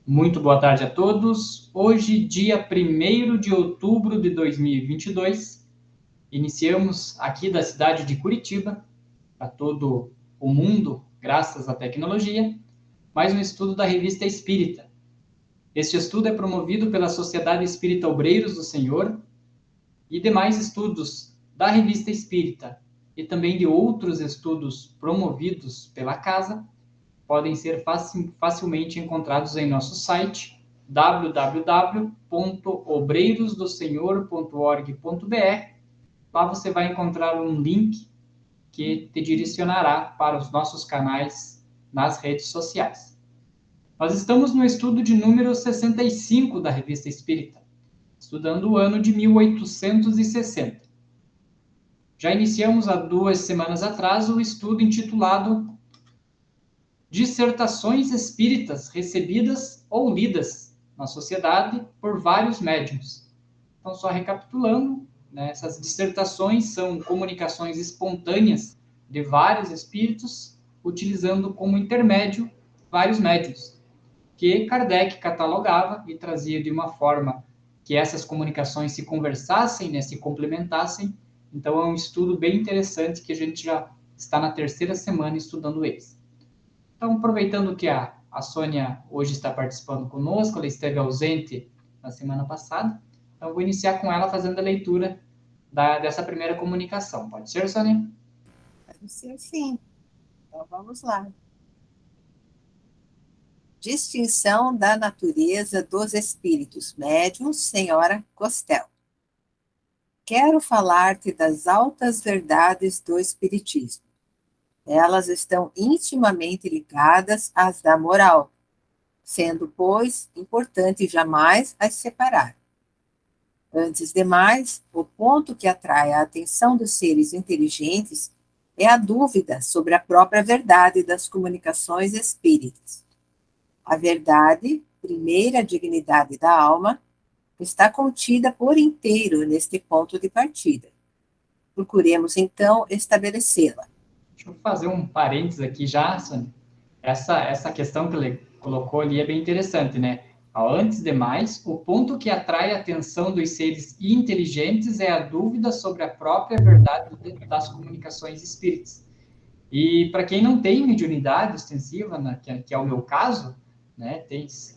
Muito boa tarde a todos. Hoje, dia 1º de outubro de 2022, iniciamos aqui da cidade de Curitiba, para todo o mundo, graças à tecnologia, mais um estudo da Revista Espírita. Este estudo é promovido pela Sociedade Espírita Obreiros do Senhor e demais estudos da Revista Espírita e também de outros estudos promovidos pela Casa podem ser facilmente encontrados em nosso site www.obreirosdosenhor.org.br. Lá você vai encontrar um link que te direcionará para os nossos canais nas redes sociais. Nós estamos no estudo de número 65 da Revista Espírita, estudando o ano de 1860. Já iniciamos há 2 semanas atrás o estudo intitulado Dissertações espíritas recebidas ou lidas na sociedade por vários médiuns. Então, só recapitulando, né, essas dissertações são comunicações espontâneas de vários espíritos, utilizando como intermédio vários médiuns, que Kardec catalogava e trazia de uma forma que essas comunicações se conversassem, né, se complementassem. Então, é um estudo bem interessante que a gente já está na 3ª semana estudando eles. Então, aproveitando que a Sônia hoje está participando conosco, ela esteve ausente na semana passada, então vou iniciar com ela fazendo a leitura dessa primeira comunicação. Pode ser, Sônia? Pode ser, sim. Então, vamos lá. Distinção da natureza dos espíritos médiuns, senhora Costel. Quero falar-te das altas verdades do espiritismo. Elas estão intimamente ligadas às da moral, sendo, pois, importante jamais as separar. Antes de mais, o ponto que atrai a atenção dos seres inteligentes é a dúvida sobre a própria verdade das comunicações espíritas. A verdade, primeira dignidade da alma, está contida por inteiro neste ponto de partida. Procuremos, então, estabelecê-la. Deixa eu fazer um parênteses aqui já, Sônia. Essa questão que ele colocou ali é bem interessante, né? Antes de mais, o ponto que atrai a atenção dos seres inteligentes é a dúvida sobre a própria verdade das comunicações espíritas. E para quem não tem mediunidade ostensiva, né, que é o meu caso, né,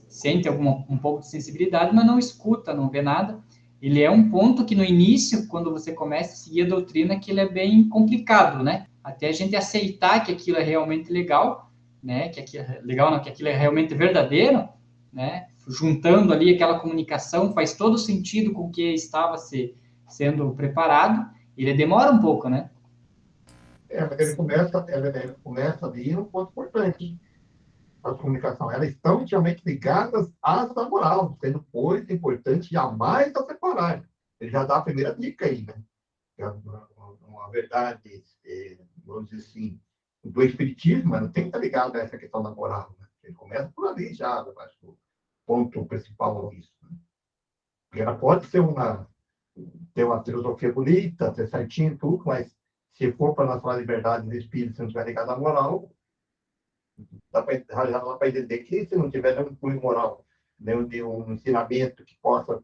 sente um pouco de sensibilidade, mas não escuta, não vê nada. Ele é um ponto que no início, quando você começa a seguir a doutrina, que ele é bem complicado, né? Até a gente aceitar que aquilo é realmente legal, né? Que aquilo é legal, não, que aquilo é realmente verdadeiro, né? Juntando ali aquela comunicação, faz todo sentido com o que estava sendo preparado. Ele demora um pouco, né? Mas ele começa ali um ponto importante. A comunicação, elas estão intimamente ligadas às da moral, sendo, pois, importante jamais a separar. Ele já dá a primeira dica aí, né? Uma verdade, vamos dizer assim, do espiritismo, mas não tem que estar ligado a essa questão da moral. Né? Ele começa por ali já, eu acho que o ponto principal é isso. Né? Porque ela pode ter uma filosofia bonita, ter certinho tudo, mas se for para nós falar de verdade do espírito, se não estiver ligado à moral, já dá para entender que se não tiver nenhum cunho moral, nenhum de um ensinamento que possa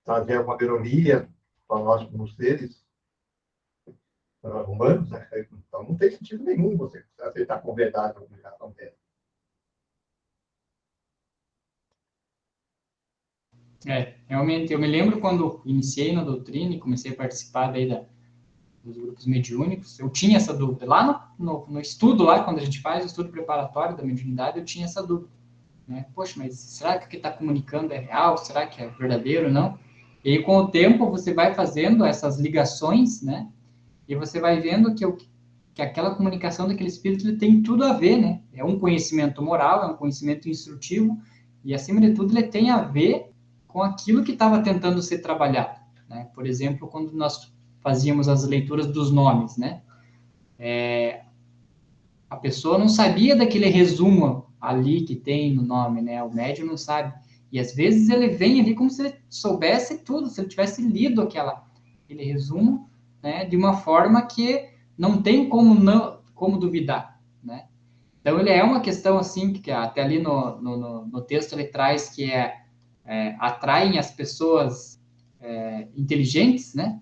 trazer uma melhoria para nós como seres humanos, né? Então não tem sentido nenhum você aceitar com verdade a comunicação dela. Realmente, eu me lembro quando iniciei na doutrina e comecei a participar daí dos grupos mediúnicos, eu tinha essa dúvida. Lá no estudo, lá quando a gente faz o estudo preparatório da mediunidade, eu tinha essa dúvida. Né? Poxa, mas será que o que está comunicando é real? Será que é verdadeiro ou não? E aí, com o tempo, você vai fazendo essas ligações, né? E você vai vendo que aquela comunicação daquele espírito ele tem tudo a ver, né? É um conhecimento moral, é um conhecimento instrutivo, e, acima de tudo, ele tem a ver com aquilo que estava tentando ser trabalhado. Né? Por exemplo, quando nós fazíamos as leituras dos nomes, né? A pessoa não sabia daquele resumo ali que tem no nome, né? O médium não sabe. E às vezes ele vem ali como se ele soubesse tudo, se ele tivesse lido aquele resumo, né? De uma forma que não tem como duvidar, né? Então, ele é uma questão, assim, que até ali no texto ele traz que atraem as pessoas inteligentes, né?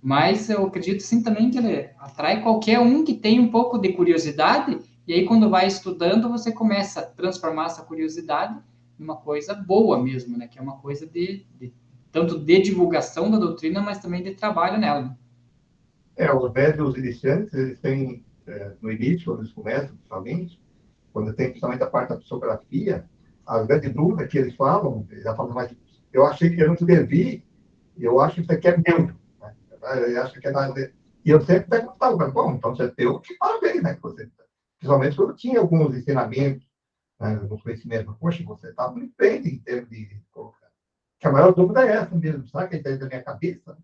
Mas eu acredito, sim, também que ele atrai qualquer um que tem um pouco de curiosidade, e aí, quando vai estudando, você começa a transformar essa curiosidade numa coisa boa mesmo, né? Que é uma coisa tanto de divulgação da doutrina, mas também de trabalho nela. Os médios iniciantes, eles têm, no início, quando eles começam, principalmente, quando tem principalmente a parte da psicografia, as grandes dúvidas que eles falam, eles já falam, mas eu achei que eu não escrevi, e eu acho que isso aqui é meu. Né? Eu acho que é da... E eu sempre perguntava, bom, então você é teu, que parabéns, né? Você, principalmente quando tinha alguns ensinamentos, né, alguns conhecimentos, poxa, você está muito bem em termos de colocar. Que a maior dúvida é essa mesmo, sabe que está dentro da minha cabeça?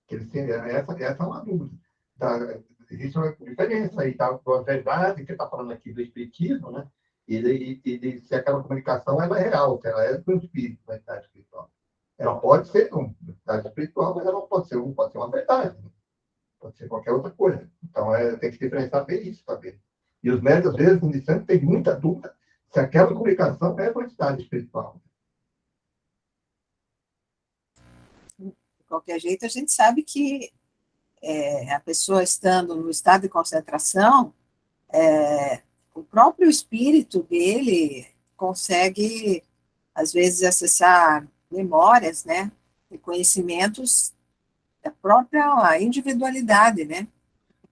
Que eles têm, essa é uma dúvida. Da, existe uma diferença aí, tá? A verdade que está falando aqui do espiritismo, né? E se aquela comunicação ela é real, se ela é do espírito, da verdade espiritual. Ela pode ser uma verdade espiritual, mas ela não pode ser, pode ser uma verdade, né? Pode ser qualquer outra coisa. Então, tem que diferenciar bem isso também. E os médios, às vezes, no instante, têm muita dúvida se aquela comunicação é uma entidade espiritual. De qualquer jeito, a gente sabe que a pessoa estando no estado de concentração, o próprio espírito dele consegue, às vezes, acessar memórias, né, e conhecimentos da própria individualidade, né,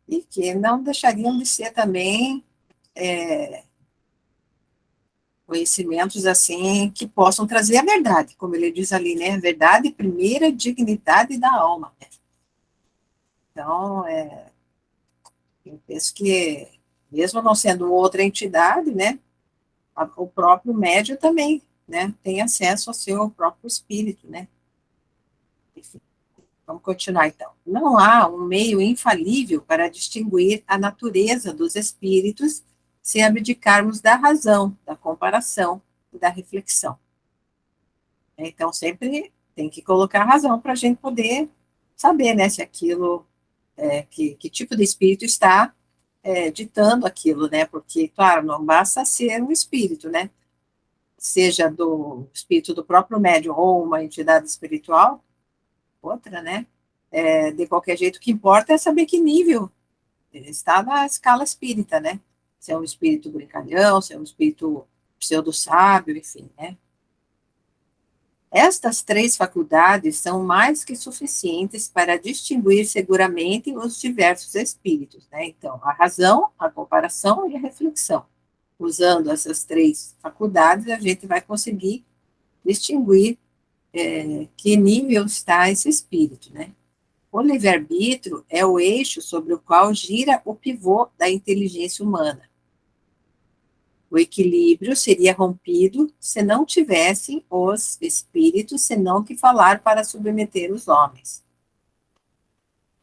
e que não deixariam de ser também conhecimentos assim que possam trazer a verdade, como ele diz ali, né, a verdade primeira dignidade da alma. Né? Então, eu penso que mesmo não sendo outra entidade, né, o próprio médium também, né, tem acesso ao seu próprio espírito, né. Enfim, vamos continuar então. Não há um meio infalível para distinguir a natureza dos espíritos sem abdicarmos da razão, da comparação e da reflexão. Então, sempre tem que colocar a razão para a gente poder saber, né, se aquilo, que tipo de espírito está ditando aquilo, né, porque, claro, não basta ser um espírito, né, seja do espírito do próprio médium ou uma entidade espiritual, outra, né, de qualquer jeito, o que importa é saber que nível está na escala espírita, né, se é um espírito brincalhão, se é um espírito pseudo-sábio, enfim, né. Estas três faculdades são mais que suficientes para distinguir seguramente os diversos espíritos, né, então, a razão, a comparação e a reflexão. Usando essas três faculdades, a gente vai conseguir distinguir que nível está esse espírito, né? O livre-arbítrio é o eixo sobre o qual gira o pivô da inteligência humana. O equilíbrio seria rompido se não tivessem os espíritos senão que falar para submeter os homens.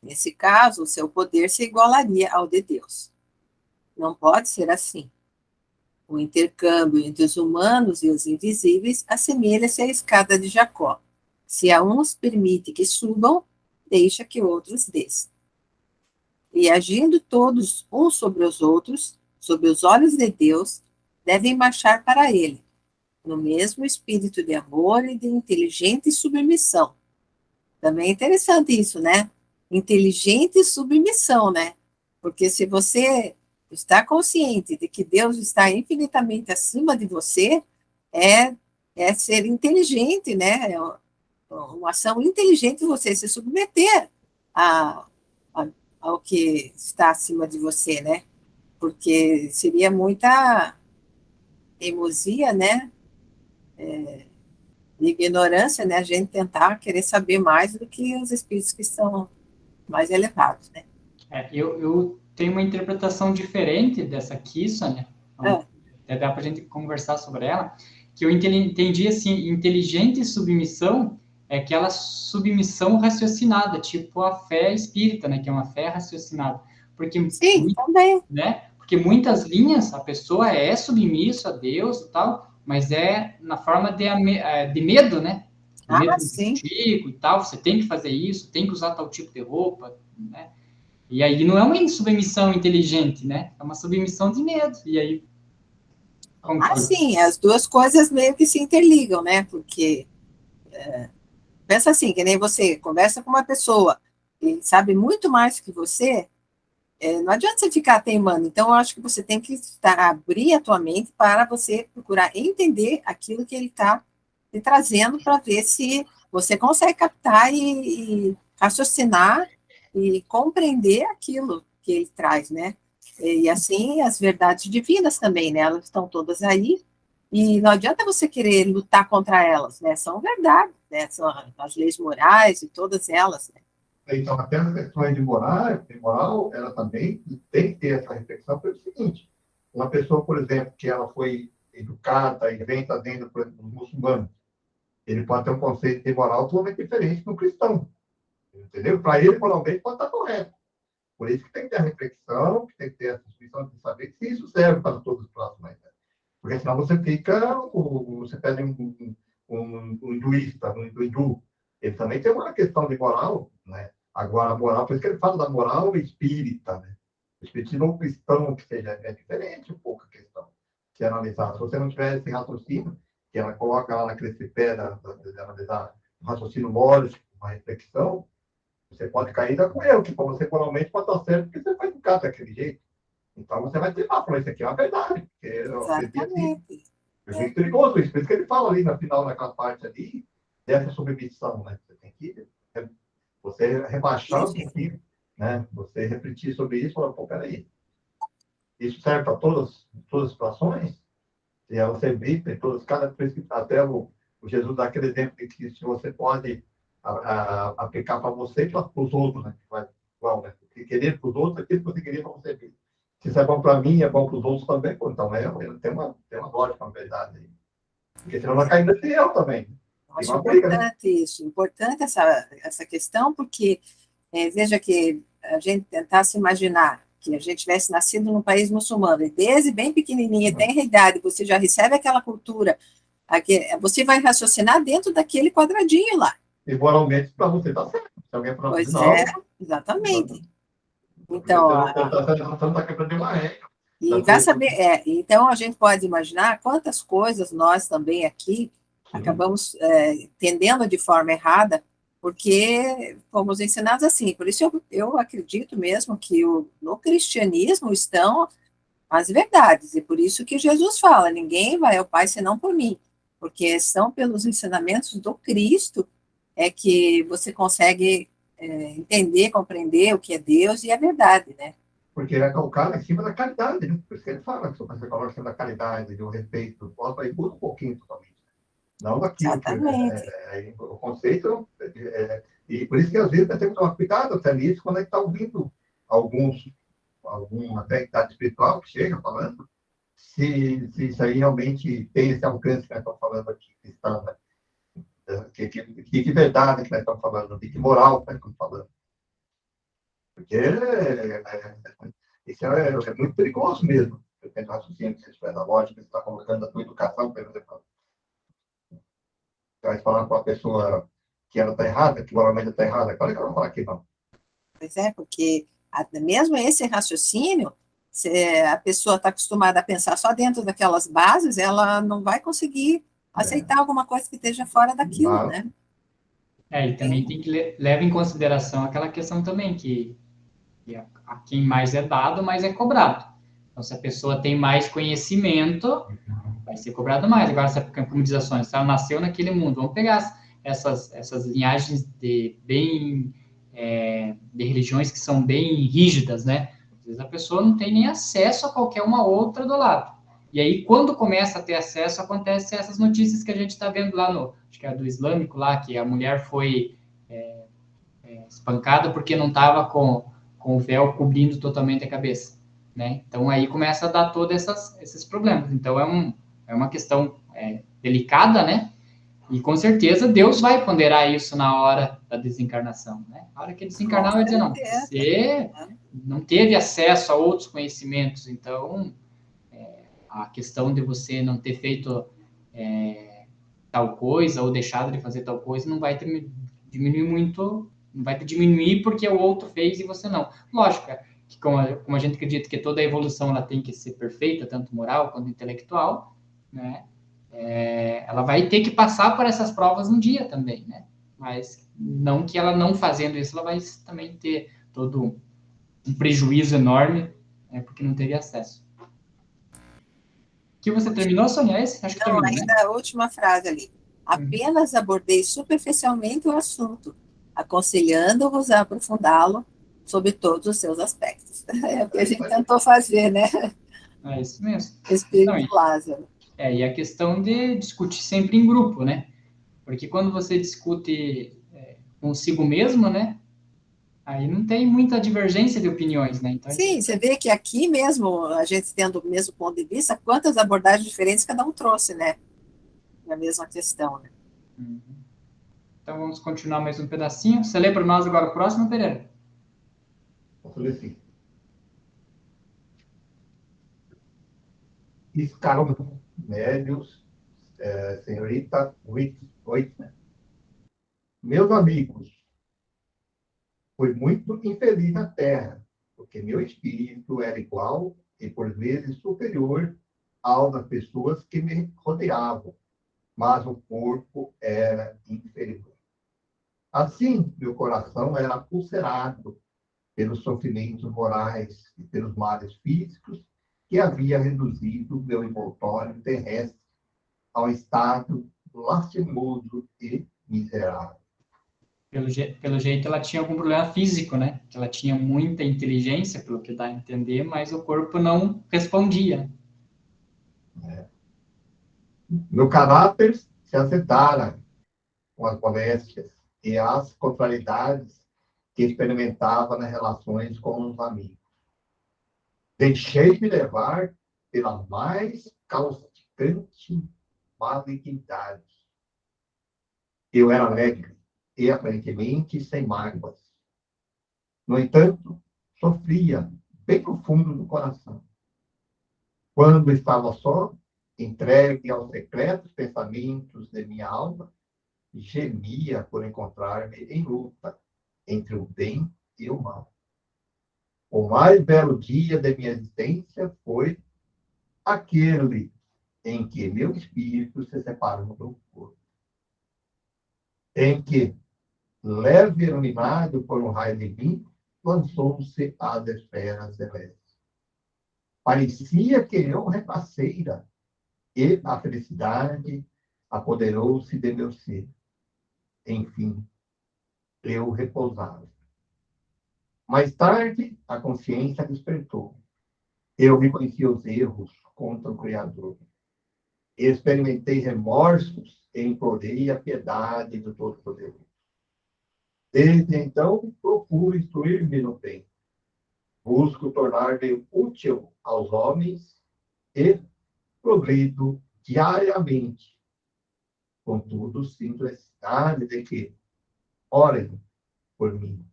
Nesse caso, o seu poder se igualaria ao de Deus. Não pode ser assim. O intercâmbio entre os humanos e os invisíveis assemelha-se à escada de Jacó. Se a uns permite que subam, deixa que outros desçam. E agindo todos uns sobre os outros, sob os olhos de Deus, devem marchar para ele, no mesmo espírito de amor e de inteligente submissão. Também é interessante isso, né? Inteligente submissão, né? Porque se você está consciente de que Deus está infinitamente acima de você, é ser inteligente, né? É uma ação inteligente você se submeter a, ao que está acima de você, né? Porque seria muita teimosia, né? Ignorância, né? A gente tentar querer saber mais do que os espíritos que são mais elevados, né? Eu tenho uma interpretação diferente dessa aqui, Sônia. Até dá para a gente conversar sobre ela. Que eu entendi assim, inteligente submissão é aquela submissão raciocinada, tipo a fé espírita, né? Que é uma fé raciocinada. Porque, sim, também. Né? Porque muitas linhas a pessoa é submissa a Deus e tal, mas é na forma de medo, né? De medo do sim. castigo e tal. Você tem que fazer isso, tem que usar tal tipo de roupa, né? E aí não é uma submissão inteligente, né? É uma submissão de medo. E aí, sim, as duas coisas meio que se interligam, né? Porque pensa assim, que nem você conversa com uma pessoa que sabe muito mais que você, não adianta você ficar teimando. Então, eu acho que você tem que abrir a tua mente para você procurar entender aquilo que ele está te trazendo para ver se você consegue captar e raciocinar e compreender aquilo que ele traz, né? E assim, as verdades divinas também, né? Elas estão todas aí, e não adianta você querer lutar contra elas, né? São verdades, né? São as leis morais e todas elas, né? Então, até as questões de moral, ela também tem que ter essa reflexão pelo seguinte: uma pessoa, por exemplo, que ela foi educada e vem trazendo, por exemplo, os muçulmanos, ele pode ter um conceito de moral totalmente diferente do cristão, entendeu? Para ele, moralmente, pode estar correto. Por isso que tem que ter a reflexão, que tem que ter a suspensão de saber se isso serve para todos os próximos. Né? Porque senão você fica, você pede um hinduísta, um hindu, ele também tem uma questão de moral, né? Agora, a moral, por isso que ele fala da moral espírita, né? O espiritismo cristão, que seja, é diferente um pouco a questão de analisar. Se você não tiver esse raciocínio, que ela coloca lá naquele tripé de analisar um raciocínio lógico, uma reflexão, você pode cair com erro, que para você moralmente pode estar certo, porque você foi educado daquele jeito. Então você vai ter falar, isso aqui é uma verdade, porque eu aprendi assim. Exatamente. É muito perigoso isso. Por isso que ele fala ali na final, naquela parte ali, dessa submissão, né? Você tem que você rebaixar um pouquinho, né? Você refletir sobre isso e falar, pô, peraí, isso serve para todas as situações? E ela servir em todas, cada vez que até o Jesus dá aquele exemplo de que se você pode aplicar para você e para os outros, né? Vai igual, né? O que querer para os outros, aquilo que você queria para você. Se isso é bom para mim, é bom para os outros também, pô, então tem uma lógica, uma verdade aí. Porque senão vai cair nesse erro também. Tem Acho uma briga, né? importante isso, importante essa questão, porque veja que a gente tentasse imaginar que a gente tivesse nascido num país muçulmano, e desde bem pequenininha, tem a idade, você já recebe aquela cultura, você vai raciocinar dentro daquele quadradinho lá. E moralmente, para você está certo. Se alguém falar assim, Pois é, não, exatamente. Então, você não está quebrando uma regra. e vai saber, então a gente pode imaginar quantas coisas nós também aqui acabamos entendendo de forma errada, porque fomos ensinados assim. Por isso eu acredito mesmo que no cristianismo estão as verdades, e por isso que Jesus fala: ninguém vai ao Pai senão por mim, porque são pelos ensinamentos do Cristo que você consegue entender, compreender o que é Deus e a verdade, né? Porque ele é calcado em cima da caridade, né? Por isso que ele fala que você coloca em cima da caridade, do respeito, do povo, aí muda um pouquinho totalmente. Não daquilo que Exatamente. o conceito. E por isso que às vezes nós temos que tomar cuidado até nisso quando a gente está ouvindo algum até idade espiritual que chega falando, se isso aí realmente tem esse alcance que nós estamos falando aqui, cristão, né? Que verdade que nós estamos falando, de que moral que nós estamos falando. Porque isso é muito perigoso mesmo. Depende do raciocínio que você estiver na lógica, você está colocando a sua educação, por exemplo. Você vai falar com a pessoa que ela está errada, que moralmente está errada, claro que ela vai falar que não. Pois é, porque mesmo esse raciocínio, se a pessoa está acostumada a pensar só dentro daquelas bases, ela não vai conseguir aceitar alguma coisa que esteja fora daquilo, Mas, né? e também tem que levar em consideração aquela questão também que a quem mais é dado, mais é cobrado. Então, se a pessoa tem mais conhecimento, vai ser cobrado mais. Agora, como diz a Sônia, se ela nasceu naquele mundo, vamos pegar essas linhagens de religiões que são bem rígidas, né? Às vezes a pessoa não tem nem acesso a qualquer uma outra do lado. E aí, quando começa a ter acesso, acontecem essas notícias que a gente está vendo lá acho que é do islâmico lá, que a mulher foi espancada porque não estava com o véu cobrindo totalmente a cabeça, né? Então, aí começa a dar todos esses problemas. Então, é uma questão delicada, né? E com certeza Deus vai ponderar isso na hora da desencarnação, né? Na hora que ele desencarnar, vai dizer, não, você não teve acesso a outros conhecimentos, então a questão de você não ter feito tal coisa ou deixado de fazer tal coisa não vai diminuir muito Não vai te diminuir porque o outro fez e você não. Lógico, que como a gente acredita que toda a evolução ela tem que ser perfeita, tanto moral quanto intelectual, né? Ela vai ter que passar por essas provas um dia também, né? Mas não que ela não fazendo isso, ela vai também ter todo um prejuízo enorme, né, porque não teve acesso. Que você terminou, Sônia? Esse? Acho que Não, terminou, né? ainda a última frase ali. Apenas abordei superficialmente o assunto, aconselhando-vos a aprofundá-lo sobre todos os seus aspectos. É o que a gente tentou fazer, né? É isso mesmo. Não, Espírito Lázaro. e a questão de discutir sempre em grupo, né? Porque quando você discute consigo mesmo, né? Aí não tem muita divergência de opiniões, né? Então, Sim, você vê que aqui mesmo, a gente tendo o mesmo ponto de vista, quantas abordagens diferentes cada um trouxe, né? Na mesma questão, né? Então vamos continuar mais um pedacinho. Você lê para nós agora o próximo, Pereira? Vou fazer assim. Escaram médios, senhorita Whitman. Meus amigos, fui muito infeliz na Terra, porque meu espírito era igual e, por vezes, superior ao das pessoas que me rodeavam, mas o corpo era inferior. Assim, meu coração era ulcerado pelos sofrimentos morais e pelos males físicos que havia reduzido meu envoltório terrestre ao estado lastimoso e miserável. Pelo jeito, ela tinha algum problema físico, né? Que ela tinha muita inteligência, pelo que dá a entender, mas o corpo não respondia. Meu caráter se azedara com as moléstias e as contrariedades que experimentava nas relações com os amigos. Deixei-me levar pela mais causticante malignidade. Eu era alegre e, aparentemente, sem mágoas. No entanto, sofria bem no fundo do coração. Quando estava só, entregue aos secretos pensamentos de minha alma, gemia por encontrar-me em luta entre o bem e o mal. O mais belo dia de minha existência foi aquele em que meu espírito se separou do corpo, em que, leve e iluminado por um raio divino, lançou-se às esferas celestes. Parecia que eu renascera, e a felicidade apoderou-se de meu ser. Enfim, eu repousava. Mais tarde, a consciência despertou. Eu reconheci os erros contra o Criador. Experimentei remorsos e implorei a piedade do Todo-Poderoso. Desde então, procuro instruir-me no bem. Busco tornar-me útil aos homens e progredo diariamente. Contudo, sinto a necessidade de que orem por mim.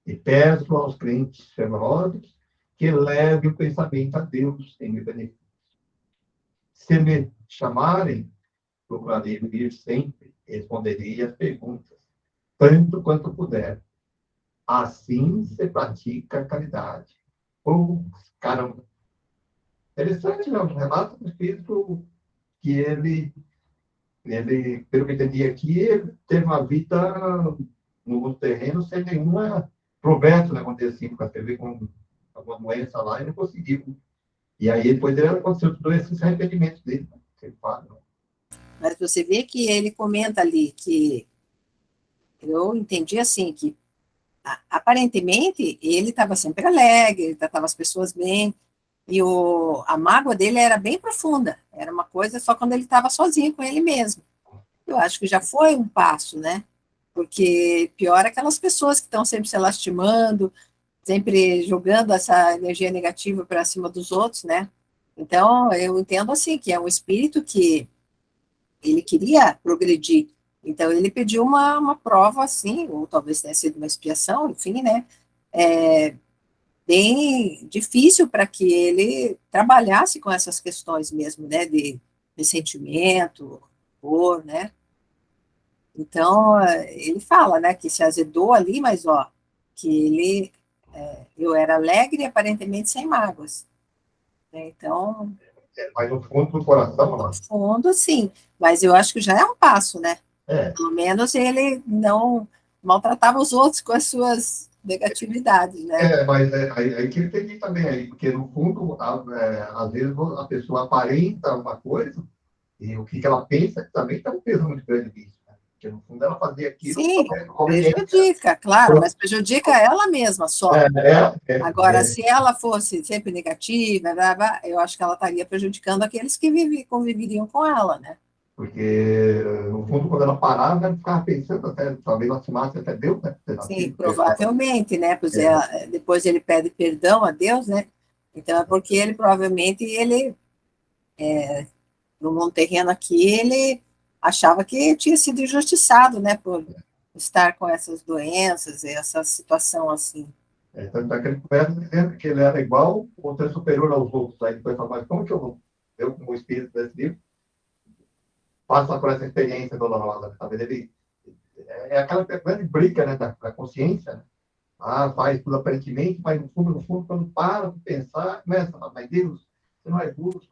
E peço aos crentes fervorosos que levem o pensamento a Deus em meu benefício. Se me chamarem, procurarei vir sempre, responderei as perguntas, tanto quanto puder. Assim se pratica a caridade. Caramba. Interessante, né? Um relato do Espírito que ele, pelo que eu entendi aqui, ele teve uma vida no mundo terreno sem nenhuma progresso, né? Vamos dizer assim, porque teve com alguma doença lá e não conseguiu. E aí, depois dele, aconteceu tudo esse arrependimento dele, né? Que ele fala, né? Mas você vê que ele comenta ali que eu entendi assim, que aparentemente ele estava sempre alegre, ele tratava as pessoas bem, e a mágoa dele era bem profunda, era uma coisa só quando ele estava sozinho com ele mesmo. Eu acho que já foi um passo, né? Porque pior é aquelas pessoas que estão sempre se lastimando, sempre jogando essa energia negativa para cima dos outros, né? Então, eu entendo assim, que é um espírito que ele queria progredir. Então, ele pediu uma prova, assim, ou talvez tenha sido uma expiação, enfim, né? Bem difícil para que ele trabalhasse com essas questões mesmo, né? De ressentimento, dor, né? Então, ele fala, né, que se azedou ali, mas, ó, que eu era alegre e aparentemente sem mágoas, né? Então, Mas no fundo do coração, no mano, fundo, sim, mas eu acho que já é um passo, né? é, Pelo menos ele não maltratava os outros com as suas negatividades, né? mas aí que ele tem que ir também aí, porque no fundo, às vezes a pessoa aparenta uma coisa e o que ela pensa que também tem um peso muito grande nisso, né? Porque no fundo ela fazia aquilo Sim, conveniente. prejudica, claro, mas prejudica ela mesma só. É, Agora, se ela fosse sempre negativa, blá, blá, eu acho que ela estaria prejudicando aqueles que conviveriam com ela, né? porque no fundo quando ela parava, ela ficava pensando até, talvez ela tomasse até Deus, né? Sim, Naquilo que ela estava. provavelmente, né? Pois depois ele pede perdão a Deus, né? Então é porque ele provavelmente no mundo terreno aqui ele achava que tinha sido injustiçado, né? Por estar com essas doenças, essa situação assim. Tanto é que ele começa dizendo que ele era igual ou até superior aos outros. Aí depois fala, mas como que eu como espírito desse livro, passo por essa experiência dolorosa? Sabe? Ele, é aquela grande briga, né, da consciência, né? Ah, faz tudo aparentemente, mas no fundo, quando para de pensar, começa a falar, mas Deus, você não é justo,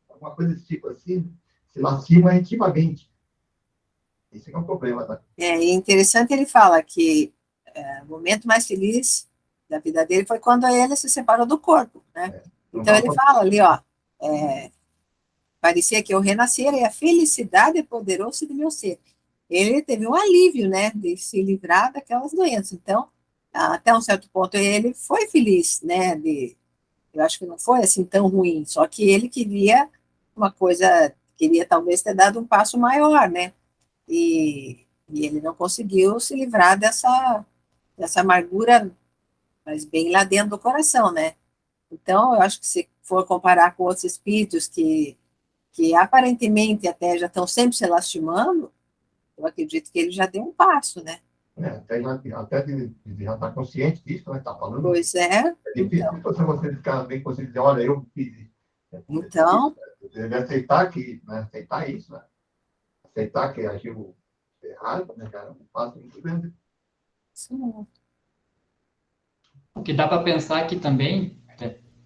alguma coisa desse tipo assim, se lastima intimamente. Esse é um problema, tá? E interessante ele fala que o momento mais feliz da vida dele foi quando ele se separou do corpo, né? Não Então ele dá fala ali, ó, parecia que eu renascera e a felicidade apoderou-se do meu ser. Ele teve um alívio, né, de se livrar daquelas doenças. Então, até um certo ponto, ele foi feliz, né, eu acho que não foi assim tão ruim, só que ele queria uma coisa, queria talvez ter dado um passo maior, né, e ele não conseguiu se livrar dessa amargura, mas bem lá dentro do coração, né. Então, eu acho que se for comparar com outros espíritos que aparentemente até já estão sempre se lastimando, eu acredito que ele já deu um passo, né? até de já estar consciente disso, né? Tá falando. Pois é, É difícil você ficar bem consciente dizer, olha, eu fiz isso. É difícil, então, né? Você deve aceitar que, né? Aceitar isso, né? Aceitar que agiu errado, né, cara? Um passo muito grande. sim, O que dá para pensar aqui também,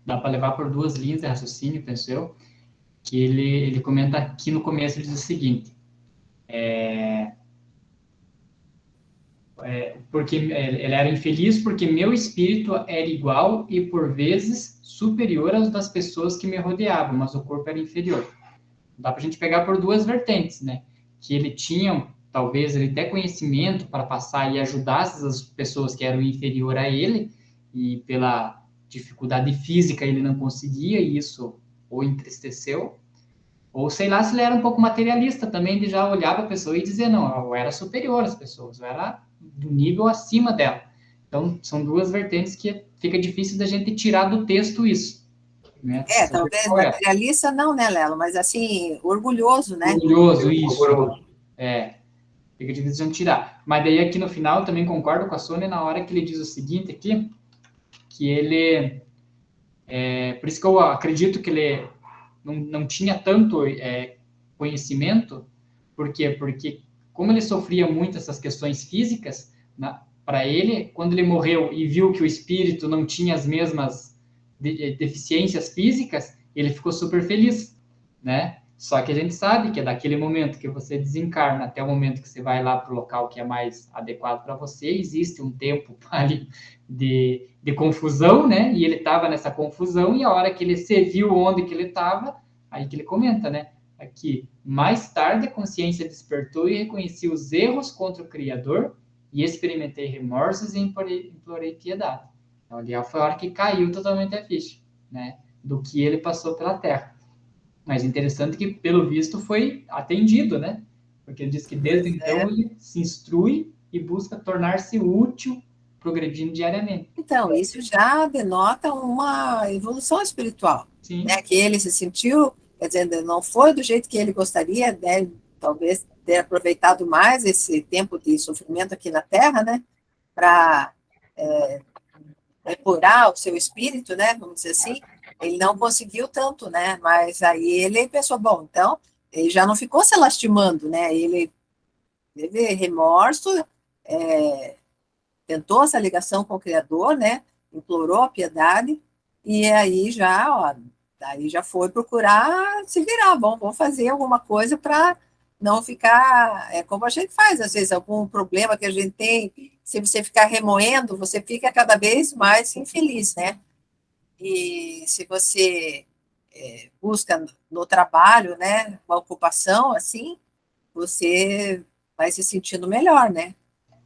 dá para levar por duas linhas de raciocínio, penso eu, que ele comenta aqui no começo, ele diz o seguinte, porque ele era infeliz porque meu espírito era igual e por vezes superior aos das pessoas que me rodeavam, mas o corpo era inferior. Dá para a gente pegar por duas vertentes, né? Que ele tinha, talvez, ele até conhecimento para passar e ajudar essas pessoas que eram inferior a ele, e pela dificuldade física ele não conseguia, e isso o entristeceu. Ou sei lá se ele era um pouco materialista também, de já olhar para a pessoa e dizer, não, eu era superior às pessoas, eu era do nível acima dela. Então, são duas vertentes que fica difícil da gente tirar do texto isso, né? Saber talvez qual é. materialista não, né, Lelo, mas assim, orgulhoso, né? Orgulhoso, isso. Horroroso. Fica difícil de tirar. Mas daí aqui no final eu também concordo com a Sônia na hora que ele diz o seguinte aqui, que ele, por isso que eu acredito que ele não tinha tanto conhecimento, por quê? Porque como ele sofria muito essas questões físicas, para ele, quando ele morreu e viu que o espírito não tinha as mesmas deficiências físicas, ele ficou super feliz, né? Só que a gente sabe que é daquele momento que você desencarna até o momento que você vai lá para o local que é mais adequado para você, existe um tempo ali de confusão, né? E ele estava nessa confusão, e a hora que ele se viu onde que ele estava, aí que ele comenta, né? Aqui, mais tarde a consciência despertou e reconheci os erros contra o Criador e experimentei remorsos e implorei piedade. Então, ali foi a hora que caiu totalmente a ficha, né? Do que ele passou pela Terra. Mas interessante que, pelo visto, foi atendido, né? Porque ele diz que desde então ele se instrui e busca tornar-se útil, progredindo diariamente. Então, isso já denota uma evolução espiritual, Sim. né? Que ele se sentiu, quer dizer, não foi do jeito que ele gostaria, né? Talvez ter aproveitado mais esse tempo de sofrimento aqui na Terra, né? Para depurar o seu espírito, né? Vamos dizer assim. Ele não conseguiu tanto, né? Mas aí ele pensou, bom, então ele já não ficou se lastimando, né? Ele teve remorso, tentou essa ligação com o Criador, né? Implorou a piedade, e aí daí já foi procurar se virar. Bom, vamos fazer alguma coisa para não ficar, como a gente faz, às vezes, algum problema que a gente tem, se você ficar remoendo, você fica cada vez mais infeliz, né? E se você busca no trabalho, né, uma ocupação assim, você vai se sentindo melhor, né?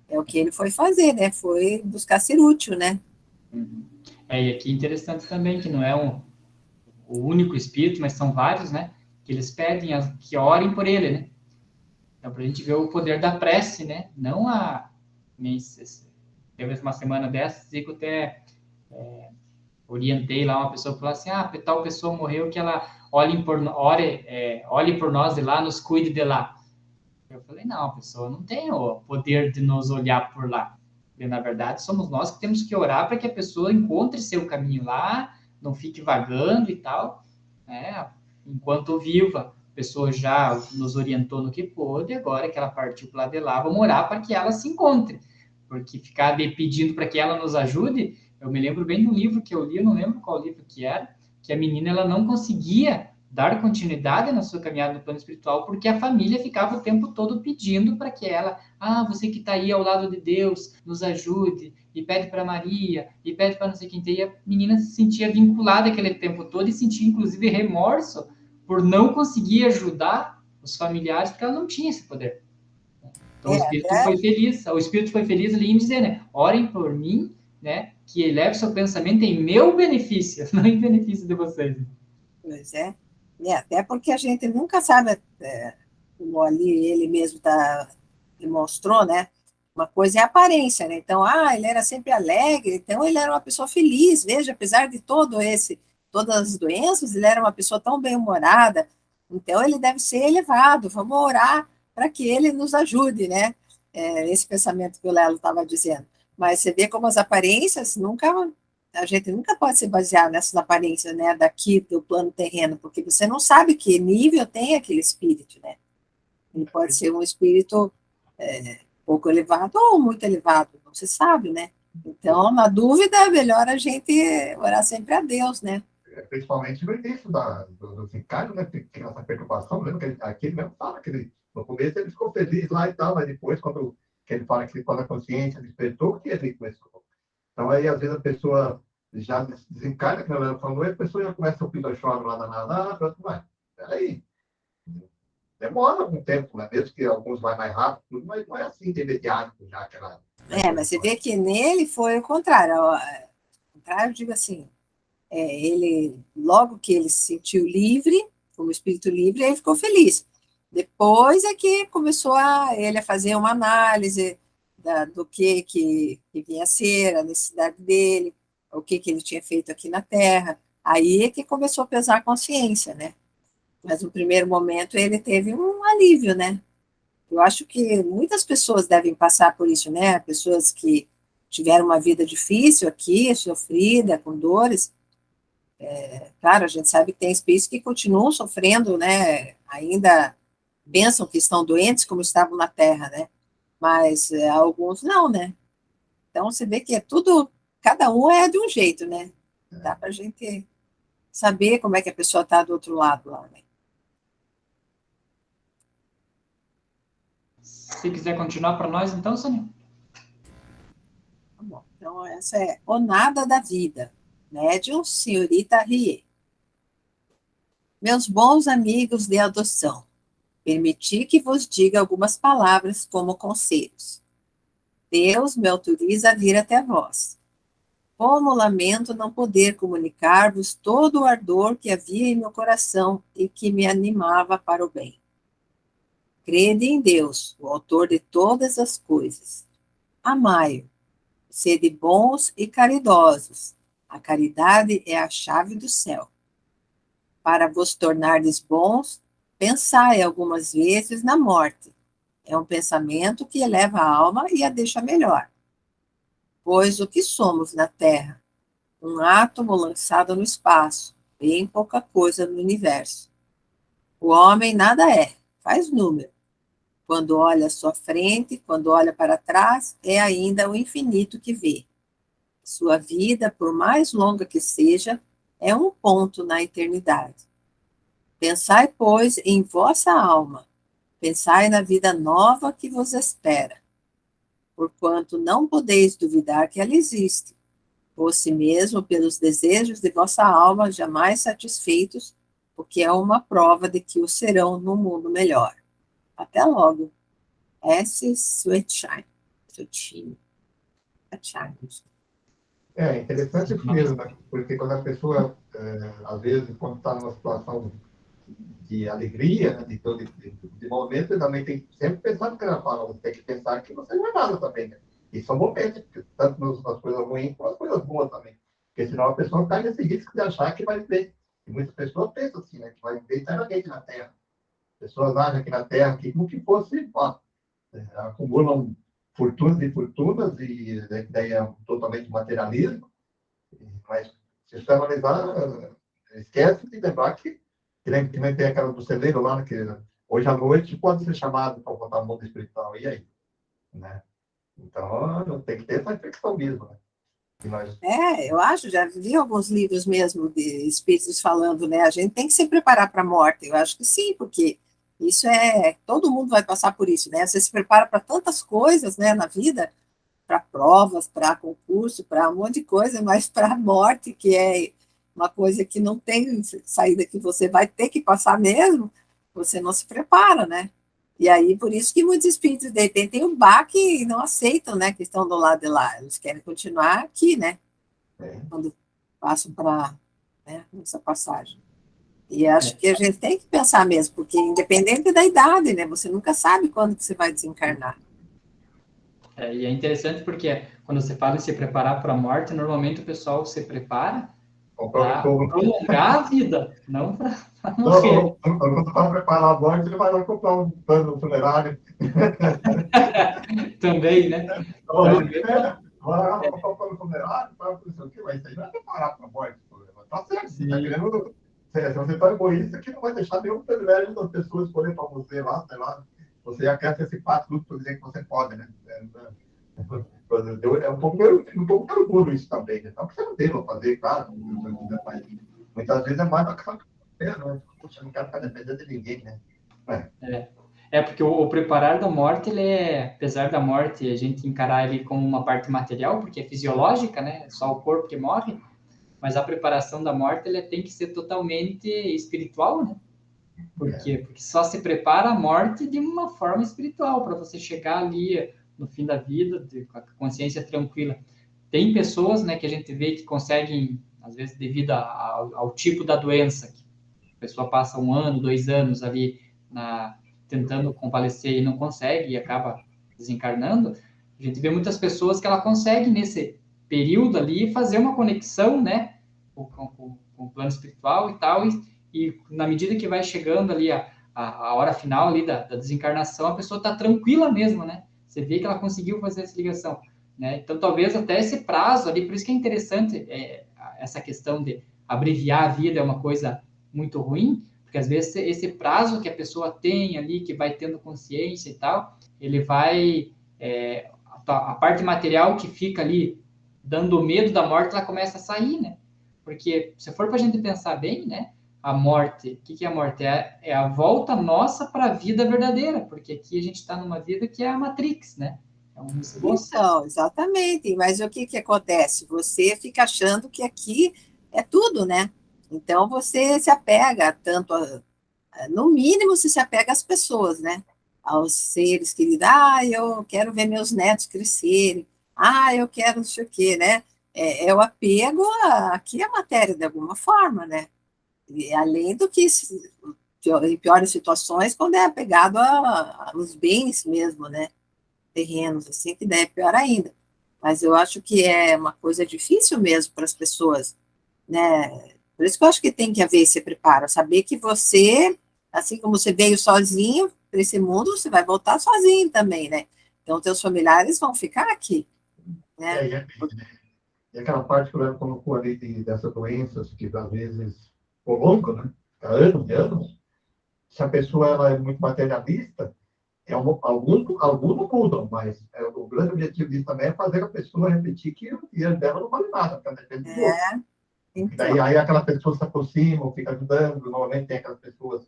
É o que ele foi fazer, né? Foi buscar ser útil, né? Uhum. E aqui é interessante também que não é o único espírito, mas são vários, né? Que eles pedem que orem por ele, né? Então, para a gente ver o poder da prece, né? Não teve uma semana dessas, e que eu até orientei lá uma pessoa, falou assim, tal pessoa morreu, que ela olhe por nós de lá, nos cuide de lá. Eu falei, não, a pessoa não tem o poder de nos olhar por lá. E, na verdade, somos nós que temos que orar para que a pessoa encontre seu caminho lá, não fique vagando e tal, né? Enquanto viva, a pessoa já nos orientou no que pôde, agora que ela partiu para lá de lá, vamos orar para que ela se encontre. Porque ficar pedindo para que ela nos ajude, eu me lembro bem de um livro que eu li, eu não lembro qual livro que era, que a menina ela não conseguia dar continuidade na sua caminhada no plano espiritual, porque a família ficava o tempo todo pedindo para que ela, você que está aí ao lado de Deus, nos ajude, e pede para Maria, e pede para não sei quem tem, e a menina se sentia vinculada aquele tempo todo, e sentia inclusive remorso por não conseguir ajudar os familiares, porque ela não tinha esse poder. Então o Espírito foi feliz ali em dizer, né, orem por mim, né, que eleve seu pensamento em meu benefício, não em benefício de vocês. Pois é. Até porque a gente nunca sabe, como ali ele mesmo demonstrou, né? Uma coisa é a aparência, né? Então, ele era sempre alegre, então ele era uma pessoa feliz, veja, apesar de todas as doenças, ele era uma pessoa tão bem-humorada, então ele deve ser elevado, vamos orar para que ele nos ajude, né? Esse pensamento que o Lelo estava dizendo. Mas você vê como as aparências a gente nunca pode se basear nessas aparências, né, daqui do plano terreno, porque você não sabe que nível tem aquele espírito, né? Ele pode ser um espírito pouco elevado ou muito elevado, não se sabe, né? Então, na dúvida, é melhor a gente orar sempre a Deus, né? Principalmente no início do desencarne, né? Tem essa perturbação, lembra que aqui ele mesmo fala que no começo ele ficou feliz lá e tal, mas depois, que ele fala que quando a consciência despertou, que ele começou. Então, aí, às vezes, a pessoa já desencarna, que ela falou, e a pessoa já começa a ouvir choro lá na pronto, vai. Peraí. Demora algum tempo, né? Mesmo que alguns vai mais rápido, mas não é assim de imediato, já aquela. Mas você vê que nele foi o contrário. O contrário, eu digo assim, ele, logo que ele se sentiu livre, como espírito livre, ele ficou feliz. Depois é que começou ele a fazer uma análise do que vinha a ser, a necessidade dele, o que ele tinha feito aqui na Terra. Aí é que começou a pesar a consciência, né? Mas no primeiro momento ele teve um alívio, né? Eu acho que muitas pessoas devem passar por isso, né? Pessoas que tiveram uma vida difícil aqui, sofrida, com dores. Claro, a gente sabe que tem espíritos que continuam sofrendo, né? Ainda pensam que estão doentes como estavam na Terra, né? Mas alguns não, né? Então você vê que é tudo, cada um é de um jeito, né? Dá para a gente saber como é que a pessoa está do outro lado lá, né? Se quiser continuar para nós, então, Sônia. Tá bom. Então, essa é O Nada da Vida, médium Senhorita Rie. Meus bons amigos de adoção, permiti que vos diga algumas palavras como conselhos. Deus me autoriza a vir até vós. Como lamento não poder comunicar-vos todo o ardor que havia em meu coração e que me animava para o bem. Crede em Deus, o autor de todas as coisas. Amai-o. Sede bons e caridosos. A caridade é a chave do céu. Para vos tornardes bons, pensai algumas vezes na morte. É um pensamento que eleva a alma e a deixa melhor. Pois o que somos na Terra? Um átomo lançado no espaço, bem pouca coisa no universo. O homem nada é, faz número. Quando olha à sua frente, quando olha para trás, é ainda o infinito que vê. Sua vida, por mais longa que seja, é um ponto na eternidade. Pensai, pois, em vossa alma, pensai na vida nova que vos espera, porquanto não podeis duvidar que ela existe, ou se mesmo pelos desejos de vossa alma jamais satisfeitos, o que é uma prova de que o serão no mundo melhor. Até logo. S. Sweetshine. Sweetshine. É interessante isso mesmo, né? Porque quando a pessoa, às vezes, quando está numa situação de alegria, né, de momento, também tem que sempre pensar no que ela fala, você tem que pensar que você não é nada também, né? E são momentos, tanto nas coisas ruins como nas coisas boas também. Porque senão a pessoa cai nesse risco de achar que vai viver. E muitas pessoas pensam assim, né? Que vai viver eternamente na Terra. Pessoas acham que na Terra, que como que fosse, ó, acumulam fortunas e fortunas, e a ideia é totalmente materialismo, mas se você analisar, esquece de lembrar que nem tem aquela do celeiro lá, né, que hoje à noite pode ser chamado para voltar ao mundo espiritual, e aí? Né? Então, tem que ter essa reflexão mesmo, né? Eu acho, já vi alguns livros mesmo de espíritos falando, né? A gente tem que se preparar para a morte. Eu acho que sim, porque isso todo mundo vai passar por isso, né? Você se prepara para tantas coisas, né, na vida, para provas, para concurso, para um monte de coisa, mas para a morte, que é uma coisa que não tem saída, que você vai ter que passar mesmo, você não se prepara, né? E aí, por isso que muitos espíritos, de repente, têm um baque e não aceitam, né, que estão do lado de lá. Eles querem continuar aqui, né? Quando passam para, né, essa passagem. E acho que a gente tem que pensar mesmo, porque independente da idade, né, você nunca sabe quando que você vai desencarnar. E é interessante porque quando você fala em se preparar para a morte, normalmente o pessoal se prepara para prolongar a vida, não para morrer. Quando está preparado a morte, ele vai lá comprar um plano funerário. Também, né? Vai comprar um plano funerário, não sei o quê, mas isso aí não é preparar para a morte. Tá certo, você está querendo. Se você está egoísta, que não vai deixar nenhum privilégio das pessoas escolher para você lá, sei lá. Você já quer antecipar tudo para dizer que você pode, né? É um pouco de orgulho isso também, né? Não que você não deva fazer, claro, mas muitas vezes é mais bacana. Puxa, não quero ficar dependendo de ninguém, né? Porque o preparar da morte, apesar da morte, a gente encarar ele como uma parte material, porque é fisiológica, né? É só o corpo que morre, mas a preparação da morte, tem que ser totalmente espiritual, né? Por quê? Porque só se prepara a morte de uma forma espiritual, para você chegar ali no fim da vida, com a consciência tranquila. Tem pessoas, né, que a gente vê que conseguem, às vezes, devido ao tipo da doença, que a pessoa passa 1 ano, 2 anos ali tentando convalescer e não consegue e acaba desencarnando. A gente vê muitas pessoas que ela consegue, nesse período ali, fazer uma conexão, né, com o plano espiritual e tal, e na medida que vai chegando ali a hora final ali da desencarnação, a pessoa está tranquila mesmo, né? Você vê que ela conseguiu fazer essa ligação, né? Então, talvez até esse prazo ali, por isso que é interessante essa questão de abreviar a vida é uma coisa muito ruim, porque às vezes esse prazo que a pessoa tem ali, que vai tendo consciência e tal, ele vai... a parte material que fica ali dando medo da morte, ela começa a sair, né? Porque se for para a gente pensar bem, né? A morte, o que é a morte? É a volta nossa para a vida verdadeira, porque aqui a gente está numa vida que é a Matrix, né? É um esboço. Então, exatamente. Mas o que acontece? Você fica achando que aqui é tudo, né? Então você se apega tanto no mínimo você se apega às pessoas, né? Aos seres queridos. Ah, eu quero ver meus netos crescerem. Ah, eu quero não sei o quê, né? É o apego aqui à matéria, de alguma forma, né? E além do que, em piores situações, quando é apegado aos bens mesmo, né? Terrenos, assim, que daí é pior ainda. Mas eu acho que é uma coisa difícil mesmo para as pessoas, né? Por isso que eu acho que tem que haver esse preparo, saber que você, assim como você veio sozinho para esse mundo, você vai voltar sozinho também, né? Então, teus familiares vão ficar aqui, né? E aquela parte que o Léo colocou ali dessas doenças que às vezes prolongam, né? Há anos e anos. Se a pessoa ela é muito materialista, Alguns não mudam, mas o grande objetivo disso também é fazer a pessoa repetir que o dinheiro dela não vale nada, porque depende do outro. Então, Daí aí aquelas pessoas se aproximam, ficam ajudando, normalmente tem aquelas pessoas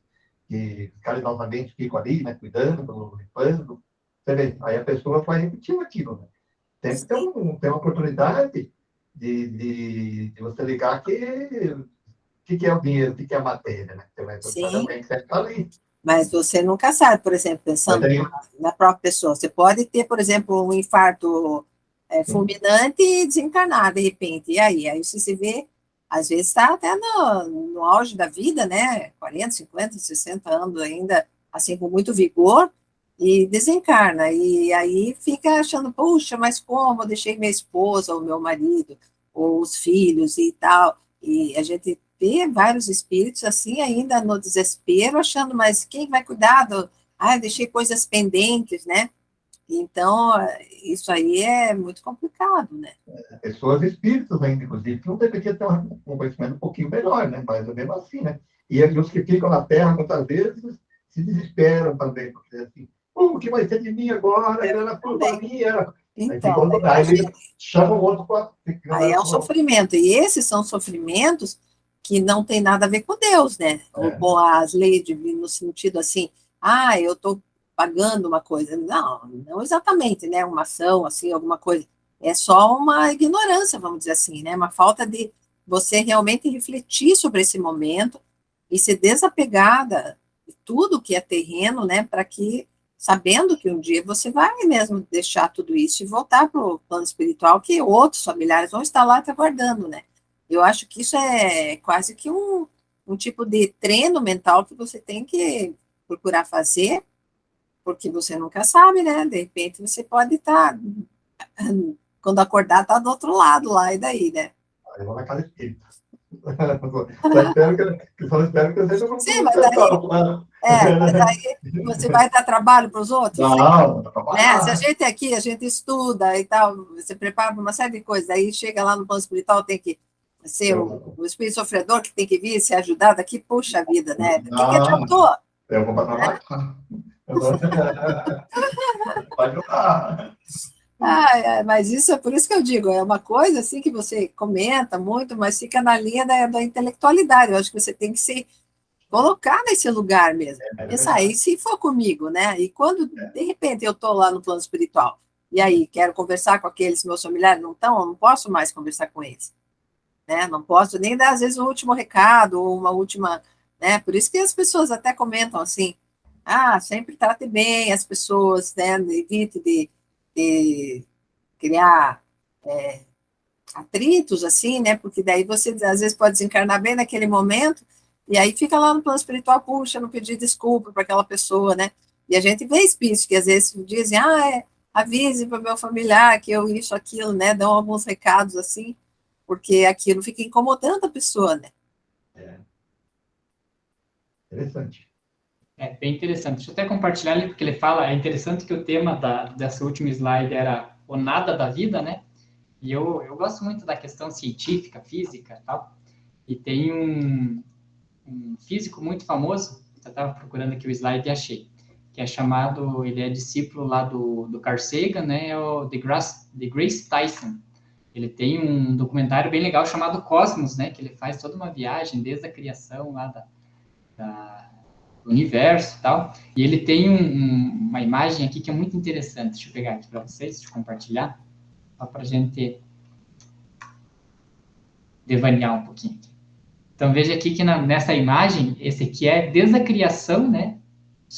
que carinhosamente ficam ali, né, cuidando, limpando. Você vê, aí a pessoa vai repetindo aquilo, né? Sempre tem uma oportunidade de você ligar que é o dinheiro, que é a matéria, né? Você vai fazer sim, alguém que deve estar ali. mas você nunca sabe, por exemplo, Mas pensando aí, na própria pessoa. Você pode ter, por exemplo, um infarto fulminante e desencarnar de repente. E aí? Aí você se vê, às vezes está até no auge da vida, né? 40, 50, 60 anos ainda, assim, com muito vigor, e desencarna. E aí fica achando, puxa, mas como? Eu deixei minha esposa, ou meu marido, ou os filhos e tal. E a gente vê vários espíritos assim, ainda no desespero, achando, mas quem vai cuidar do... Ah, eu deixei coisas pendentes, né? Então, isso aí é muito complicado, né? pessoas espíritos ainda, inclusive, que não deveria ter um conhecimento um pouquinho melhor, né? Mas é mesmo assim, né? E os que ficam na Terra, muitas vezes, se desesperam também, porque assim, o que vai ser de mim agora? Era tudo a minha. Aí, Então, ficam, aí eles chamam o outro para... aí é um sofrimento. E esses são sofrimentos que não tem nada a ver com Deus, né? Ou com as leis no sentido assim, ah, eu estou pagando uma coisa. Não, não exatamente, né? Uma ação, assim, alguma coisa. É só uma ignorância, vamos dizer assim, né? Uma falta de você realmente refletir sobre esse momento e ser desapegada de tudo que é terreno, né? Para que, sabendo que um dia você vai mesmo deixar tudo isso e voltar para o plano espiritual, que outros familiares vão estar lá te aguardando, né? Eu acho que isso é quase que um tipo de treino mental que você tem que procurar fazer, porque você nunca sabe, né? De repente você pode estar, quando acordar, tá do outro lado lá, e daí, né? Aí vão na casa espírita. Só espero que eu seja Sim, um mas daí, pessoal, né? mas aí você vai dar trabalho para os outros? Não, dá para Né? Se a trabalhar. gente aqui, a gente estuda e tal, você prepara para uma série de coisas, aí chega lá no plano espiritual, tem que ser o espírito sofredor que tem que vir se ajudar daqui, puxa vida, né? O que Não, adiantou? eu vou para trabalhar. Vai ajudar. Mas isso é por isso que eu digo, é uma coisa assim que você comenta muito, mas fica na linha da intelectualidade. Eu acho que você tem que se colocar nesse lugar mesmo. É Pensar, e verdade. se for comigo, né? E quando, de repente, eu estou lá no plano espiritual, e aí quero conversar com aqueles meus familiares, não estão, eu não posso mais conversar com eles, né? Não posso nem dar, às vezes, um último recado, ou uma última, né? Por isso que as pessoas até comentam assim, ah, sempre trate bem as pessoas, né? Evite de criar atritos, assim, né? Porque daí você, às vezes, pode desencarnar bem naquele momento, e aí fica lá no plano espiritual, puxa, não pedi desculpa para aquela pessoa, né? E a gente vê espíritos que às vezes dizem, avise para o meu familiar que eu isso, aquilo, né? Dão alguns recados assim, porque aquilo fica incomodando a pessoa, né? É, interessante. É bem interessante. Deixa eu até compartilhar ali, porque ele fala, é interessante que o tema dessa última slide era o nada da vida, né? E eu gosto muito da questão científica, física e tal. E tem um físico muito famoso, eu estava procurando aqui o slide e achei, que é chamado, ele é discípulo lá do Carl Sagan, né? É o Grace Tyson. Ele tem um documentário bem legal chamado Cosmos, né? Que ele faz toda uma viagem desde a criação lá do universo e tal. E ele tem uma imagem aqui que é muito interessante. Deixa eu pegar aqui para vocês, deixa eu compartilhar, só para a gente devanear um pouquinho. Então, veja aqui que nessa imagem, esse aqui é desde a criação, né?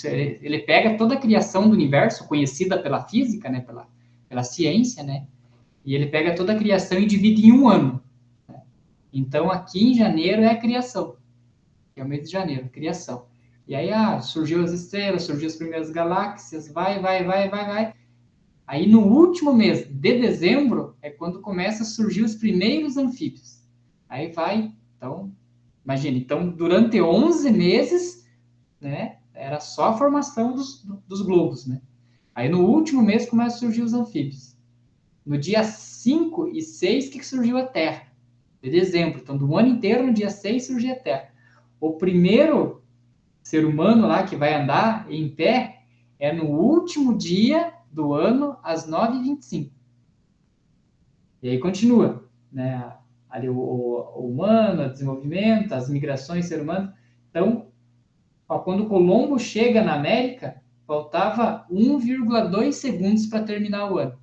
Ele pega toda a criação do universo, conhecida pela física, né? Pela ciência, né? E ele pega toda a criação e divide em um ano. Né? Então, aqui em janeiro é a criação. Que é o mês de janeiro, criação. E aí, surgiu as estrelas, surgiu as primeiras galáxias, vai. Aí, no último mês de dezembro, é quando começa a surgir os primeiros anfíbios. Aí vai, então, imagina, então, durante 11 meses, né, era só a formação dos globos, né? Aí, no último mês, começa a surgir os anfíbios. No dia 5 e 6 que surgiu a Terra, de dezembro. Então, do ano inteiro, no dia 6, surgiu a Terra. O primeiro ser humano lá que vai andar em pé é no último dia do ano, às 9h25. E aí continua, né? Ali o humano, o desenvolvimento, as migrações ser humano. Então, ó, quando Colombo chega na América, faltava 1,2 segundos para terminar o ano.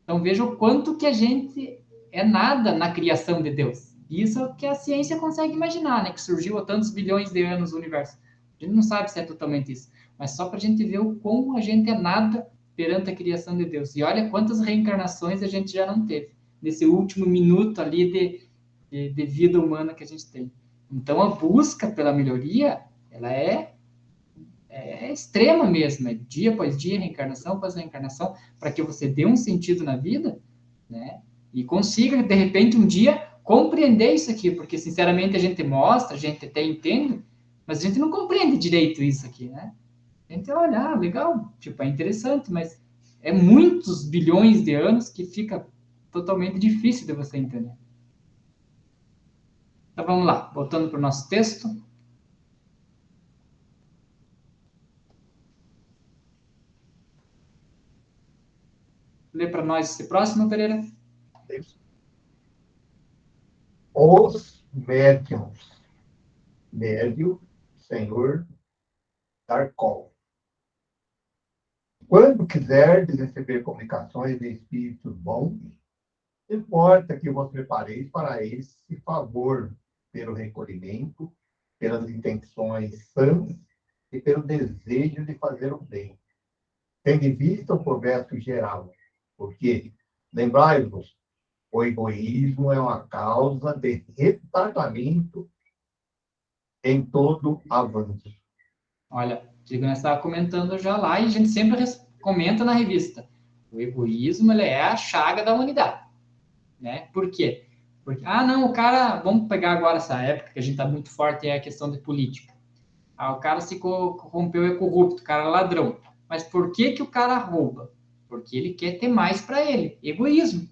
Então, veja o quanto que a gente é nada na criação de Deus. Isso é o que a ciência consegue imaginar, né? Que surgiu há tantos bilhões de anos o universo. A gente não sabe se é totalmente isso, mas só para a gente ver o quão a gente é nada perante a criação de Deus. E olha quantas reencarnações a gente já não teve nesse último minuto ali de vida humana que a gente tem. Então, a busca pela melhoria, ela é extrema mesmo, é dia após dia, reencarnação após reencarnação, para que você dê um sentido na vida, né? E consiga, de repente, um dia compreender isso aqui, porque, sinceramente, a gente mostra, a gente até entende, mas a gente não compreende direito isso aqui, né? A gente olha, legal, tipo, é interessante, mas é muitos bilhões de anos que fica totalmente difícil de você entender. Então, vamos lá, voltando para o nosso texto. Lê para nós esse próximo, Pereira. Os médiums. Médio, senhor Darkol. Quando quiserdes receber comunicações de espíritos bons, importa que vos prepareis para esse favor, pelo recolhimento, pelas intenções sãs e pelo desejo de fazer o bem, tendo em vista o progresso geral, porque, lembrai-vos, o egoísmo é uma causa de retardamento em todo avanço. Olha, o Digno estava comentando já lá e a gente sempre comenta na revista. O egoísmo, ele é a chaga da humanidade, né? Por quê? Porque, não, o cara, vamos pegar agora essa época que a gente está muito forte, é a questão de política. O cara se corrompeu, é corrupto, o cara é ladrão. Mas por que que o cara rouba? Porque ele quer ter mais para ele. Egoísmo.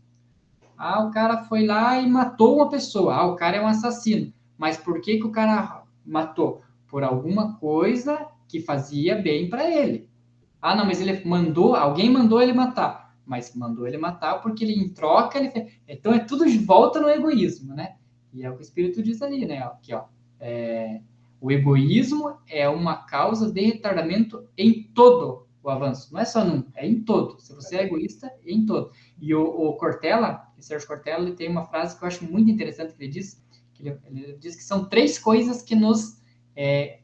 O cara foi lá e matou uma pessoa. O cara é um assassino. Mas por que que o cara matou? Por alguma coisa que fazia bem para ele. Não, mas ele mandou, alguém mandou ele matar. Mas mandou ele matar porque ele, em troca, ele fez. Então é tudo de volta no egoísmo, né? E é o que o Espírito diz ali, né? Aqui, ó. O egoísmo é uma causa de retardamento em todo o avanço. Não é só num, é em todo. Se você é egoísta, é em todo. E o Cortella, o Sérgio Cortella, ele tem uma frase que eu acho muito interessante que ele diz, ele diz que são 3 coisas que nos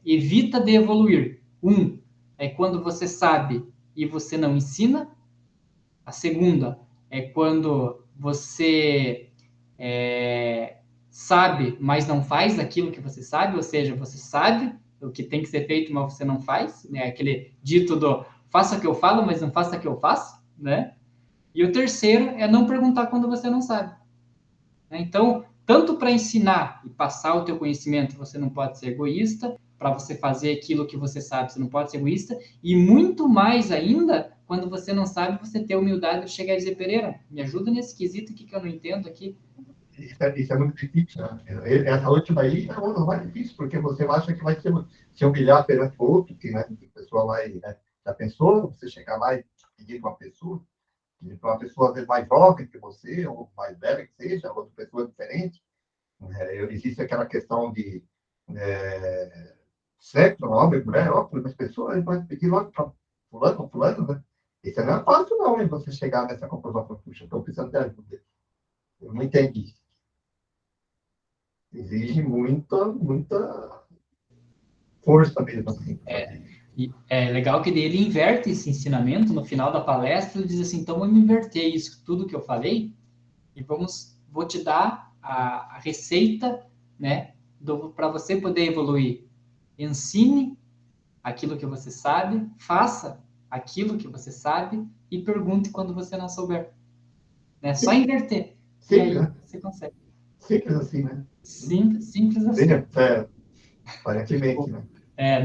evita de evoluir. É quando você sabe e você não ensina. A segunda é quando você sabe, mas não faz aquilo que você sabe, ou seja, você sabe o que tem que ser feito, mas você não faz, né? Aquele dito do faça o que eu falo, mas não faça o que eu faço, né? E o terceiro é não perguntar quando você não sabe. Então, tanto para ensinar e passar o teu conhecimento, você não pode ser egoísta, para você fazer aquilo que você sabe, você não pode ser egoísta, e muito mais ainda, quando você não sabe, você ter humildade de chegar e dizer, Pereira, me ajuda nesse quesito aqui que eu não entendo aqui. Isso é muito difícil, né? Essa última aí é uma das mais difíceis, porque você acha que vai se humilhar perante o outro, que, né, a pessoa vai, né? Já pensou você chegar lá e pedir para uma pessoa, às vezes mais jovem que você, ou mais velha que seja, outra pessoa diferente, existe aquela questão de sexo, homem, mulher, mas pessoas, aí pode pedir logo para fulano, né? Isso não é fácil não, hein, você chegar nessa conclusão, puxa, estou precisando de ajuda. Eu não entendi. Exige muita força mesmo, assim. E é legal que ele inverte esse ensinamento no final da palestra, ele diz assim, então vamos inverter isso, tudo que eu falei, e vou te dar a receita, né, para você poder evoluir. Ensine aquilo que você sabe, faça aquilo que você sabe e pergunte quando você não souber. É só inverter. Simples, e aí né? você consegue. Simples assim, né? Simples assim. Aparentemente, né?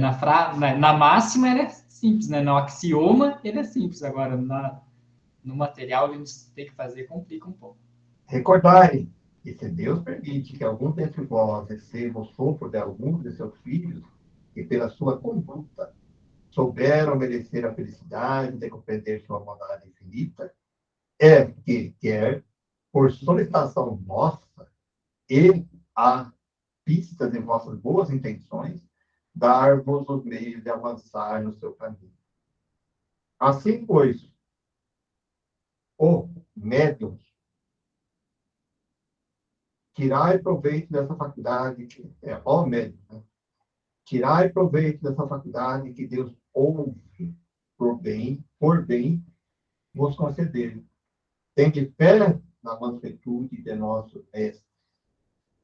Na máxima ele é simples, né? No axioma ele é simples. Agora, no material a gente tem que fazer, complica um pouco. Recordai que se Deus permite que algum dentre vós receba o sopro de algum de seus filhos, e pela sua conduta souberam merecer a felicidade de compreender sua bondade infinita, é que quer, por solicitação nossa e a pista de vossas boas intenções, dar-vos os meios de avançar no seu caminho. Assim, pois, o médium tirai proveito dessa faculdade, ó médium, né? Tirai proveito dessa faculdade que Deus ouve por bem, vos conceder. Tende fé na mansuetude de nosso mestre,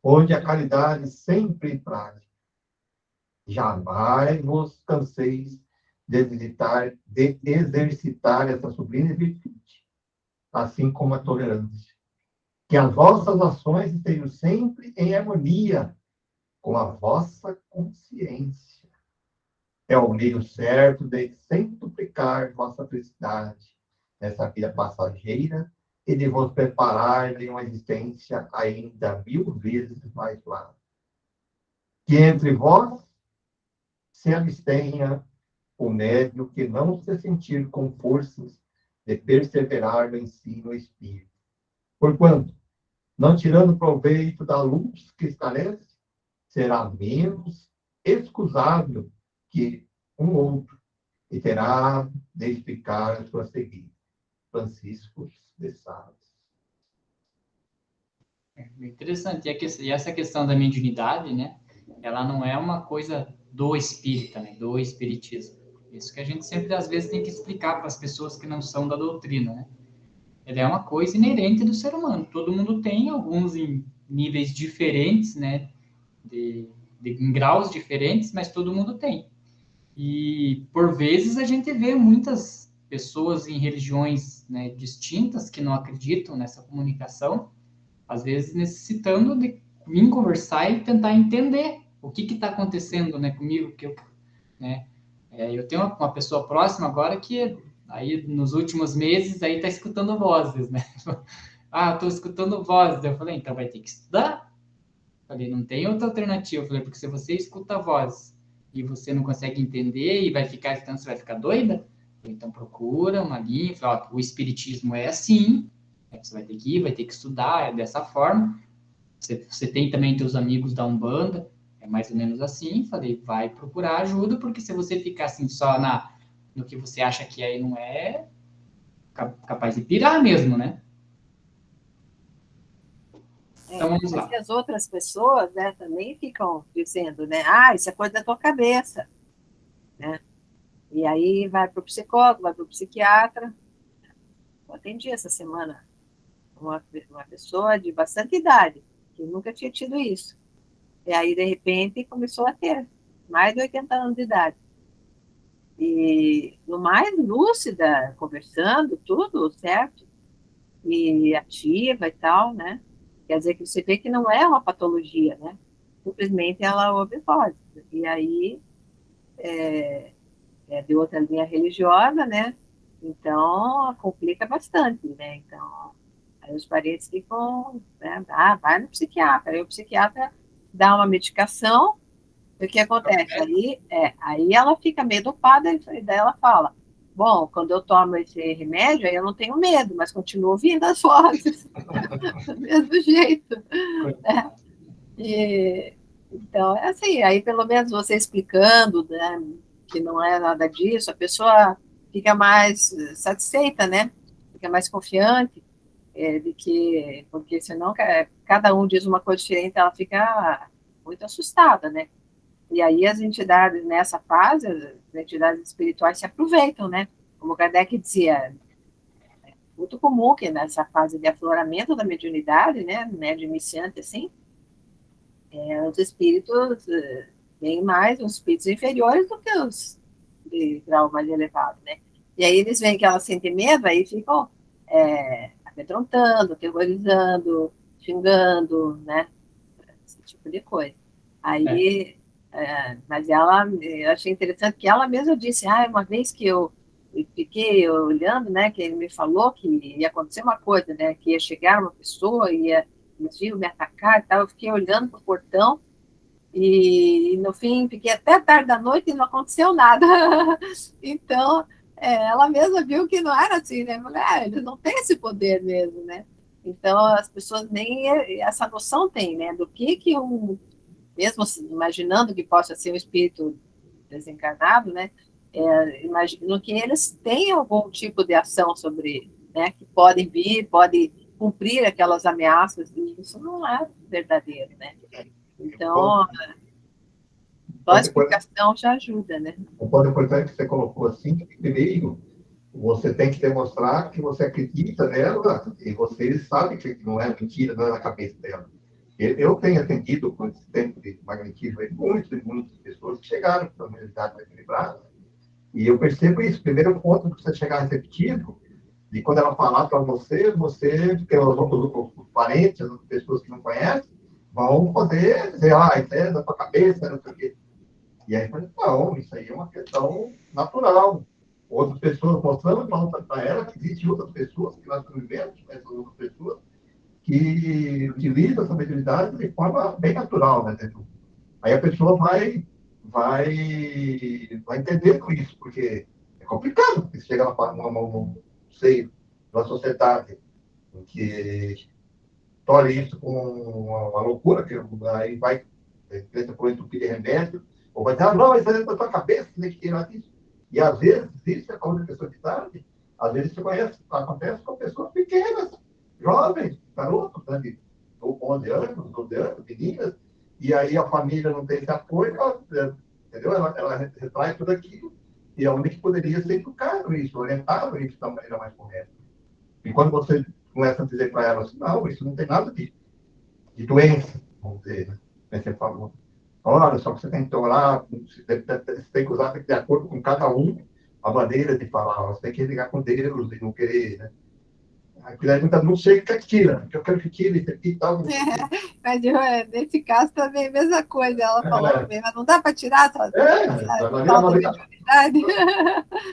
onde a caridade sempre em prática. Jamais vos canseis de exercitar essa sublime virtude, assim como a tolerância. Que as vossas ações estejam sempre em harmonia com a vossa consciência. É o meio certo de centuplicar vossa felicidade nessa vida passageira e de vos preparar de uma existência ainda 1000 vezes mais larga. Que entre vós se abstenha o médio que não se sentir com forças de perseverar no ensino espírita. Porquanto, não tirando proveito da luz que esclarece, será menos excusável que um outro e terá de explicar a sua seguida. Francisco de Sales. É interessante. E essa questão da mediunidade, né? Ela não é uma coisa do espírita, né? Do espiritismo. Isso que a gente sempre, às vezes, tem que explicar para as pessoas que não são da doutrina, né? Ela é uma coisa inerente do ser humano. Todo mundo tem, alguns em níveis diferentes, né? Em graus diferentes, mas todo mundo tem. E, por vezes, a gente vê muitas pessoas em religiões, né, distintas que não acreditam nessa comunicação, às vezes necessitando de vir conversar e tentar entender o que está acontecendo, né, comigo, né, eu tenho uma pessoa próxima agora que aí nos últimos meses aí está escutando vozes, né? Estou escutando vozes. Eu falei, então vai ter que estudar. Falei, não tem outra alternativa. Eu falei, porque se você escuta vozes e você não consegue entender e vai ficar, então você vai ficar doida? Falei, então procura uma linha. Falei, o espiritismo é assim. Você vai ter que ir, vai ter que estudar, é dessa forma. Você tem também teus amigos da Umbanda, é mais ou menos assim. Falei, vai procurar ajuda, porque se você ficar assim só no que você acha que é e não é, capaz de pirar mesmo, né? Então vamos lá. E as outras pessoas, né, também ficam dizendo, né, isso é coisa da tua cabeça, né? E aí vai para o psicólogo, vai para o psiquiatra. Eu atendi essa semana uma pessoa de bastante idade, que nunca tinha tido isso. E aí, de repente, começou a ter mais de 80 anos de idade. E no mais lúcida, conversando, tudo certo, e ativa e tal, né? Quer dizer que você vê que não é uma patologia, né? Simplesmente ela ouve vozes. E aí, de outra linha religiosa, né? Então, complica bastante, né? Então, aí os parentes ficam, né? Vai no psiquiatra. Aí o psiquiatra dá uma medicação. O que acontece? Aí ela fica meio dopada, e daí ela fala, bom, quando eu tomo esse remédio, aí eu não tenho medo, mas continuo ouvindo as vozes, do mesmo jeito. Né? Então, é assim, aí pelo menos você explicando, né, que não é nada disso, a pessoa fica mais satisfeita, né? Fica mais confiante de que, porque senão cada um diz uma coisa diferente, ela fica muito assustada, né? E aí as entidades, nessa fase, as entidades espirituais se aproveitam, né? Como Kardec dizia, é muito comum que nessa fase de afloramento da mediunidade, né, médio iniciante, assim, os espíritos têm mais, os espíritos inferiores do que os de grau mais elevado, né? E aí eles veem que ela sente medo, aí ficam amedrontando, terrorizando, xingando, né? Esse tipo de coisa. Aí... mas eu achei interessante que ela mesma disse, uma vez que eu fiquei olhando, né, que ele me falou que ia acontecer uma coisa, né, que ia chegar uma pessoa, eles iam me atacar e tal, eu fiquei olhando para o portão, E no fim, fiquei até tarde da noite e não aconteceu nada. Então, ela mesma viu que não era assim, né? Falei, eles não têm esse poder mesmo, né? Então, as pessoas nem essa noção têm, né? Do que mesmo assim, imaginando que possa ser um espírito desencarnado, né? Imagino que eles têm algum tipo de ação sobre, né? Que podem vir, podem cumprir aquelas ameaças, e isso não é verdadeiro, né? Então, só a explicação já ajuda, né? O ponto importante que você colocou assim, que primeiro, você tem que demonstrar que você acredita nela e você sabe que não é mentira, não é na cabeça dela. Eu tenho atendido com esse tempo de magnetismo muitas pessoas que chegaram para a realidade mais equilibrada, e eu percebo isso. Primeiro ponto que você chegar receptivo, e quando ela falar para você, porque os parentes, as pessoas que não conhecem, vão poder dizer, isso é da tua cabeça, não sei o quê. E aí, não, isso aí é uma questão natural. Outras pessoas mostrando para ela que existem outras pessoas que nós convivemos, essas outras pessoas, que utilizam essa mediunidade de forma bem natural, né? Aí a pessoa vai entendendo isso, porque é complicado, porque você chega no seio da sociedade em que torna isso como uma loucura, que aí vai, tenta por entupir de remédio, ou vai dizer, não, isso é da tua cabeça, você tem que tirar disso. E às vezes, isso é a pessoa de idade, às vezes você conhece, acontece com pessoas pequenas, jovens, garotos, né, de 11 anos, 12 anos, meninas, e aí a família não tem esse apoio, entendeu? Ela retrai tudo aquilo, e é onde que poderia ser educado isso, orientado isso da maneira mais correta. E quando você começa a dizer para ela assim, não, isso não tem nada de doença, vamos dizer, né? Você falou, olha, só que você tem que orar, você tem que usar de acordo com cada um a maneira de falar, você tem que ligar com Deus e não querer, né? Aquilo aí muita gente chega que tira, que eu quero que tire isso aqui e tal. Mas nesse caso também a mesma coisa, ela falou também, mas não dá para tirar falta de mediunidade.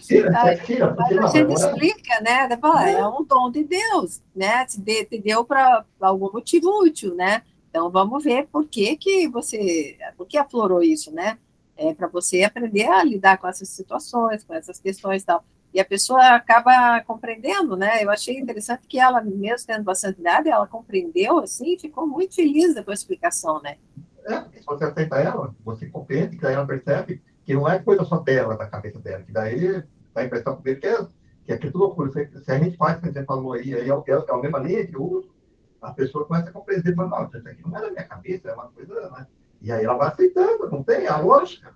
Tira, a gente explica, né? É um dom de Deus, né? Te deu para algum motivo útil, né? Então vamos ver por que aflorou isso, né? Para você aprender a lidar com essas situações, com essas questões e tal. E a pessoa acaba compreendendo, né? Eu achei interessante que ela, mesmo tendo bastante idade, ela compreendeu, assim, e ficou muito feliz com a explicação, né? Porque se você aceita ela, você compreende, que daí ela percebe que não é coisa só dela, da cabeça dela, que daí dá a impressão comigo que é tudo loucura. Se a gente faz, como você falou aí é a mesma linha que eu uso, a pessoa começa a compreender, mas não, isso aqui não é da minha cabeça, é uma coisa, né? E aí ela vai aceitando, não tem a lógica.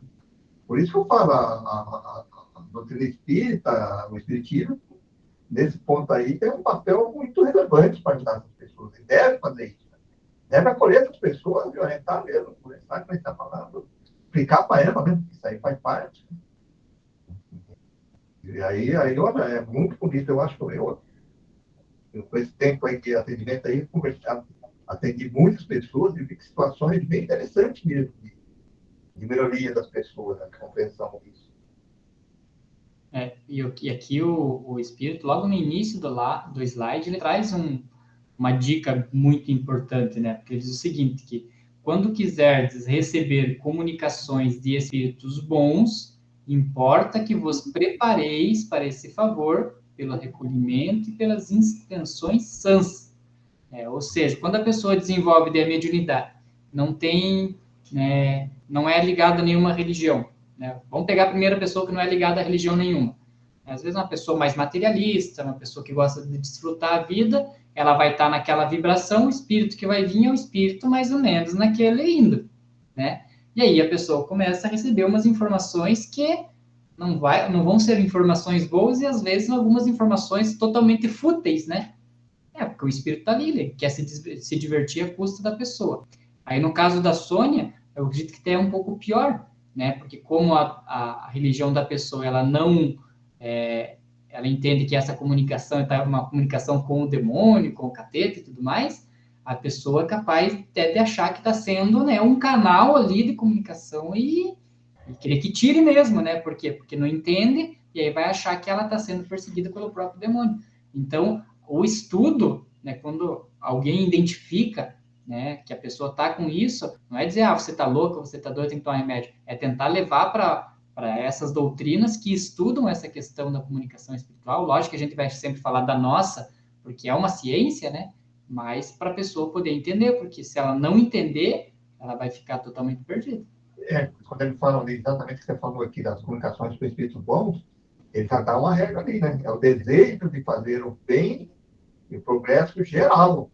Por isso que eu falo, a doutrina espírita, o espiritismo, nesse ponto aí, tem um papel muito relevante para ajudar as pessoas. E deve fazer isso. Deve acolher essas pessoas e orientar mesmo, conversar com quem está falando, explicar para ela mesmo que isso aí faz parte. E aí olha, é muito bonito, eu acho. Com esse tempo aí de atendimento aí, atendi muitas pessoas e vi que situações bem interessantes mesmo, de melhoria das pessoas, né, de compreensão disso. E aqui o Espírito, logo no início do slide, ele traz uma dica muito importante, né? Porque ele diz o seguinte, que quando quiserdes receber comunicações de espíritos bons, importa que vos prepareis para esse favor pelo recolhimento e pelas intenções sãs. Ou seja, quando a pessoa desenvolve a mediunidade, não tem, né, não é ligada a nenhuma religião, né? Vamos pegar a primeira pessoa que não é ligada a religião nenhuma. Às vezes uma pessoa mais materialista, uma pessoa que gosta de desfrutar a vida, ela vai estar naquela vibração, o espírito que vai vir é o espírito mais ou menos naquele ainda, né? E aí a pessoa começa a receber umas informações que não vão ser informações boas e às vezes algumas informações totalmente fúteis, né? Porque o espírito está ali, ele quer se divertir à custa da pessoa. Aí no caso da Sônia, eu acredito que é um pouco pior, né? Porque como a religião da pessoa, ela não... ela entende que essa comunicação é uma comunicação com o demônio, com o capeta e tudo mais, a pessoa é capaz até de achar que está sendo, né, um canal ali de comunicação e querer que tire mesmo, né? Por quê? Porque não entende e aí vai achar que ela está sendo perseguida pelo próprio demônio. Então, o estudo, né, quando alguém identifica né, que a pessoa está com isso, não é dizer, você está louco, você está doido, tem que tomar remédio, é tentar levar para essas doutrinas que estudam essa questão da comunicação espiritual. Lógico que a gente vai sempre falar da nossa, porque é uma ciência, né, mas para a pessoa poder entender, porque se ela não entender, ela vai ficar totalmente perdida. Quando ele fala ali, exatamente o que você falou aqui das comunicações com espíritos bons, ele já dá uma regra ali, né? É o desejo de fazer o bem e o progresso geral.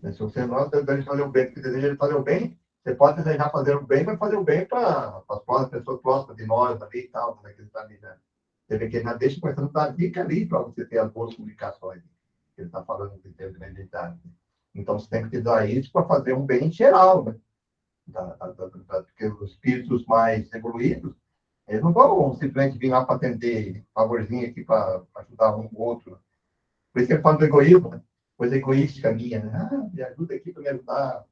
Né? Se você não deseja fazer o bem, porque deseja fazer o bem, você pode desejar fazer o bem, mas fazer o bem para as pessoas próximas de nós ali e tal, né? Que ele está ali, né? Você vê que ele já deixa começando a dar dica ali para você ter as boas comunicações. Que ele está falando de termos de mediunidade. Então, você tem que usar isso para fazer um bem geral, né? Porque os espíritos mais evoluídos, eles não vão simplesmente vir lá para atender favorzinho aqui para ajudar um ou outro. Por isso que ele fala do egoísmo, né? Coisa egoística minha, né? Me ajuda aqui para me ajudar,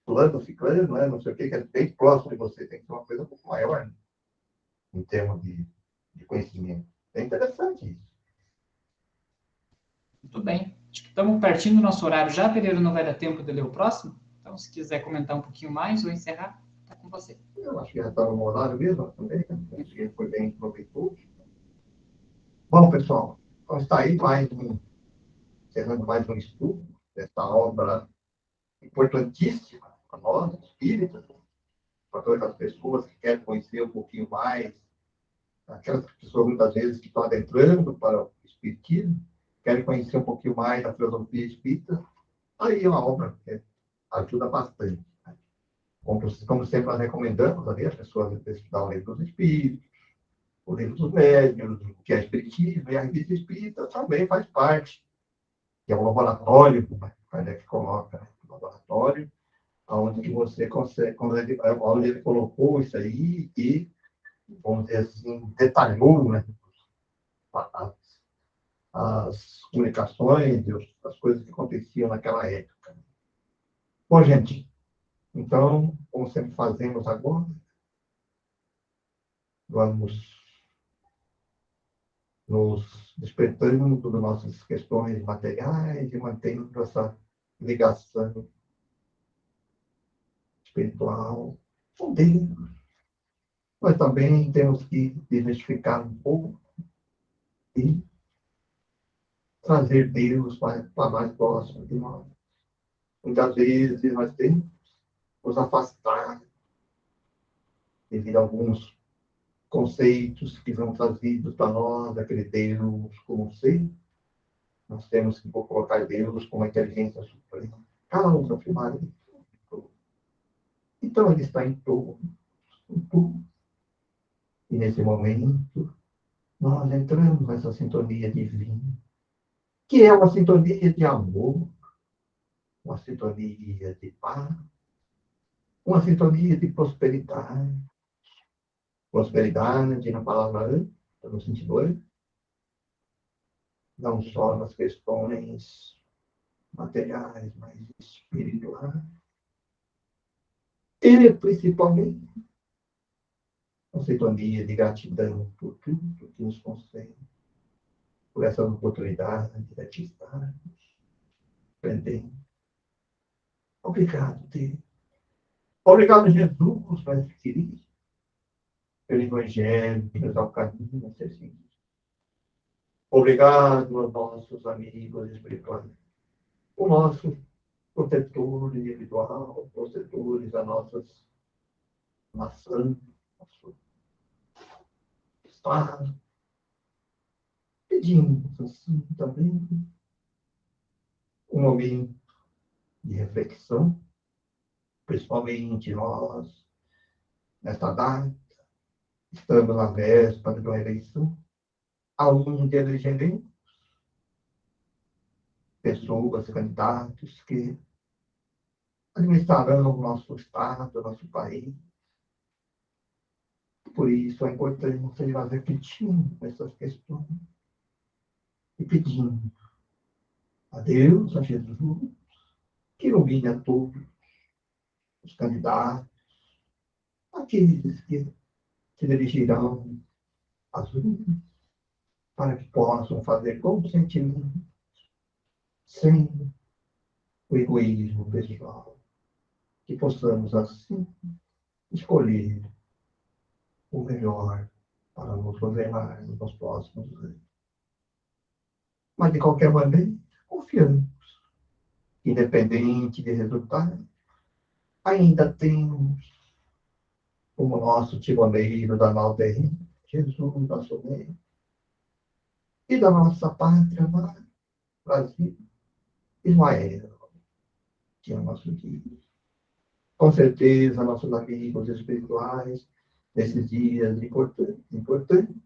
fulano, ciclano, né? Não sei o que é bem próximo de você. Tem que ser uma coisa um pouco maior, né? Em termos de conhecimento. É interessante isso. Muito bem. Acho que estamos pertinho do nosso horário já, Pereira, não vai dar tempo de ler o próximo? Então, se quiser comentar um pouquinho mais ou encerrar, está com você. Eu acho que já estava no horário mesmo também, né? Acho que foi bem proveitoso. Bom, pessoal, então está aí encerrando mais um estudo dessa obra importantíssima para nós, espíritas, para todas as pessoas que querem conhecer um pouquinho mais, aquelas pessoas muitas vezes que estão adentrando para o espiritismo, querem conhecer um pouquinho mais da filosofia espírita. Aí é uma obra que ajuda bastante. Né? Como sempre nós recomendamos ali, as pessoas estudar o livro dos espíritos, o livro dos médiuns, o que é espiritismo, e a revista espírita também faz parte, que é um laboratório, como o Kardec coloca, né? Um laboratório, onde que você consegue, onde ele colocou isso aí e, vamos dizer assim, detalhou, né? As, as comunicações, as coisas que aconteciam naquela época. Bom, gente, então, como sempre fazemos agora, vamos nos despertando das nossas questões materiais e mantendo essa ligação espiritual com Deus. Mas também temos que desmistificar um pouco e trazer Deus para mais próximo de nós. Muitas vezes nós temos nos afastar devido a alguns conceitos que são trazidos para nós, aquele Deus como ser. Nós temos que colocar Deus como a inteligência suprema. Causa primária de tudo. Então ele está em tudo. E nesse momento, nós entramos nessa sintonia divina, que é uma sintonia de amor, uma sintonia de paz, uma sintonia de prosperidade. Prosperidade, na palavra no sentido hoje, não só nas questões materiais, mas espirituais. E, principalmente, uma sintonia de gratidão por tudo que nos concede, por essa oportunidade de aqui estarmos aprendendo. Obrigado, Deus. Obrigado, Jesus, mais querido, pelo Evangelho, que nos dá o caminho a ser seguido. Obrigado aos nossos amigos espirituais, o nosso protetor individual, protetores da nossa nação, nosso Estado. Pedimos, assim, também um momento de reflexão, principalmente nós, nesta data, estamos na véspera de uma eleição, aonde elegeremos pessoas, candidatos que administrarão o nosso Estado, o nosso país. Por isso é importante nós refletirmos essas questões e pedindo a Deus, a Jesus, que ilumine a todos os candidatos, aqueles que se dirigirão às urnas, para que possam fazer consentimento, sem o egoísmo pessoal. que possamos, assim, escolher o melhor para nos governar nos próximos anos. Mas, de qualquer maneira, confiamos. Independente de resultado, ainda temos como nosso timoneiro da nova terra, Jesus, nosso rei, e da nossa pátria amada, Brasil, Ismael, que é o nosso guia. Com certeza, nossos amigos espirituais, nesses dias importantes,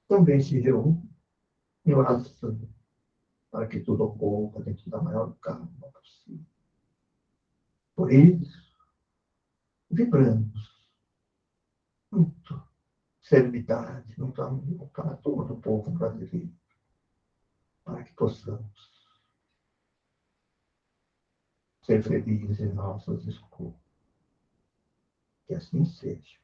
também se reúnem em oração para que tudo ocorra dentro da maior calma possível. Por isso, vibramos muito serenidade, muito amor para todo o povo brasileiro, para que possamos ser felizes em nossas escolhas. Que assim seja.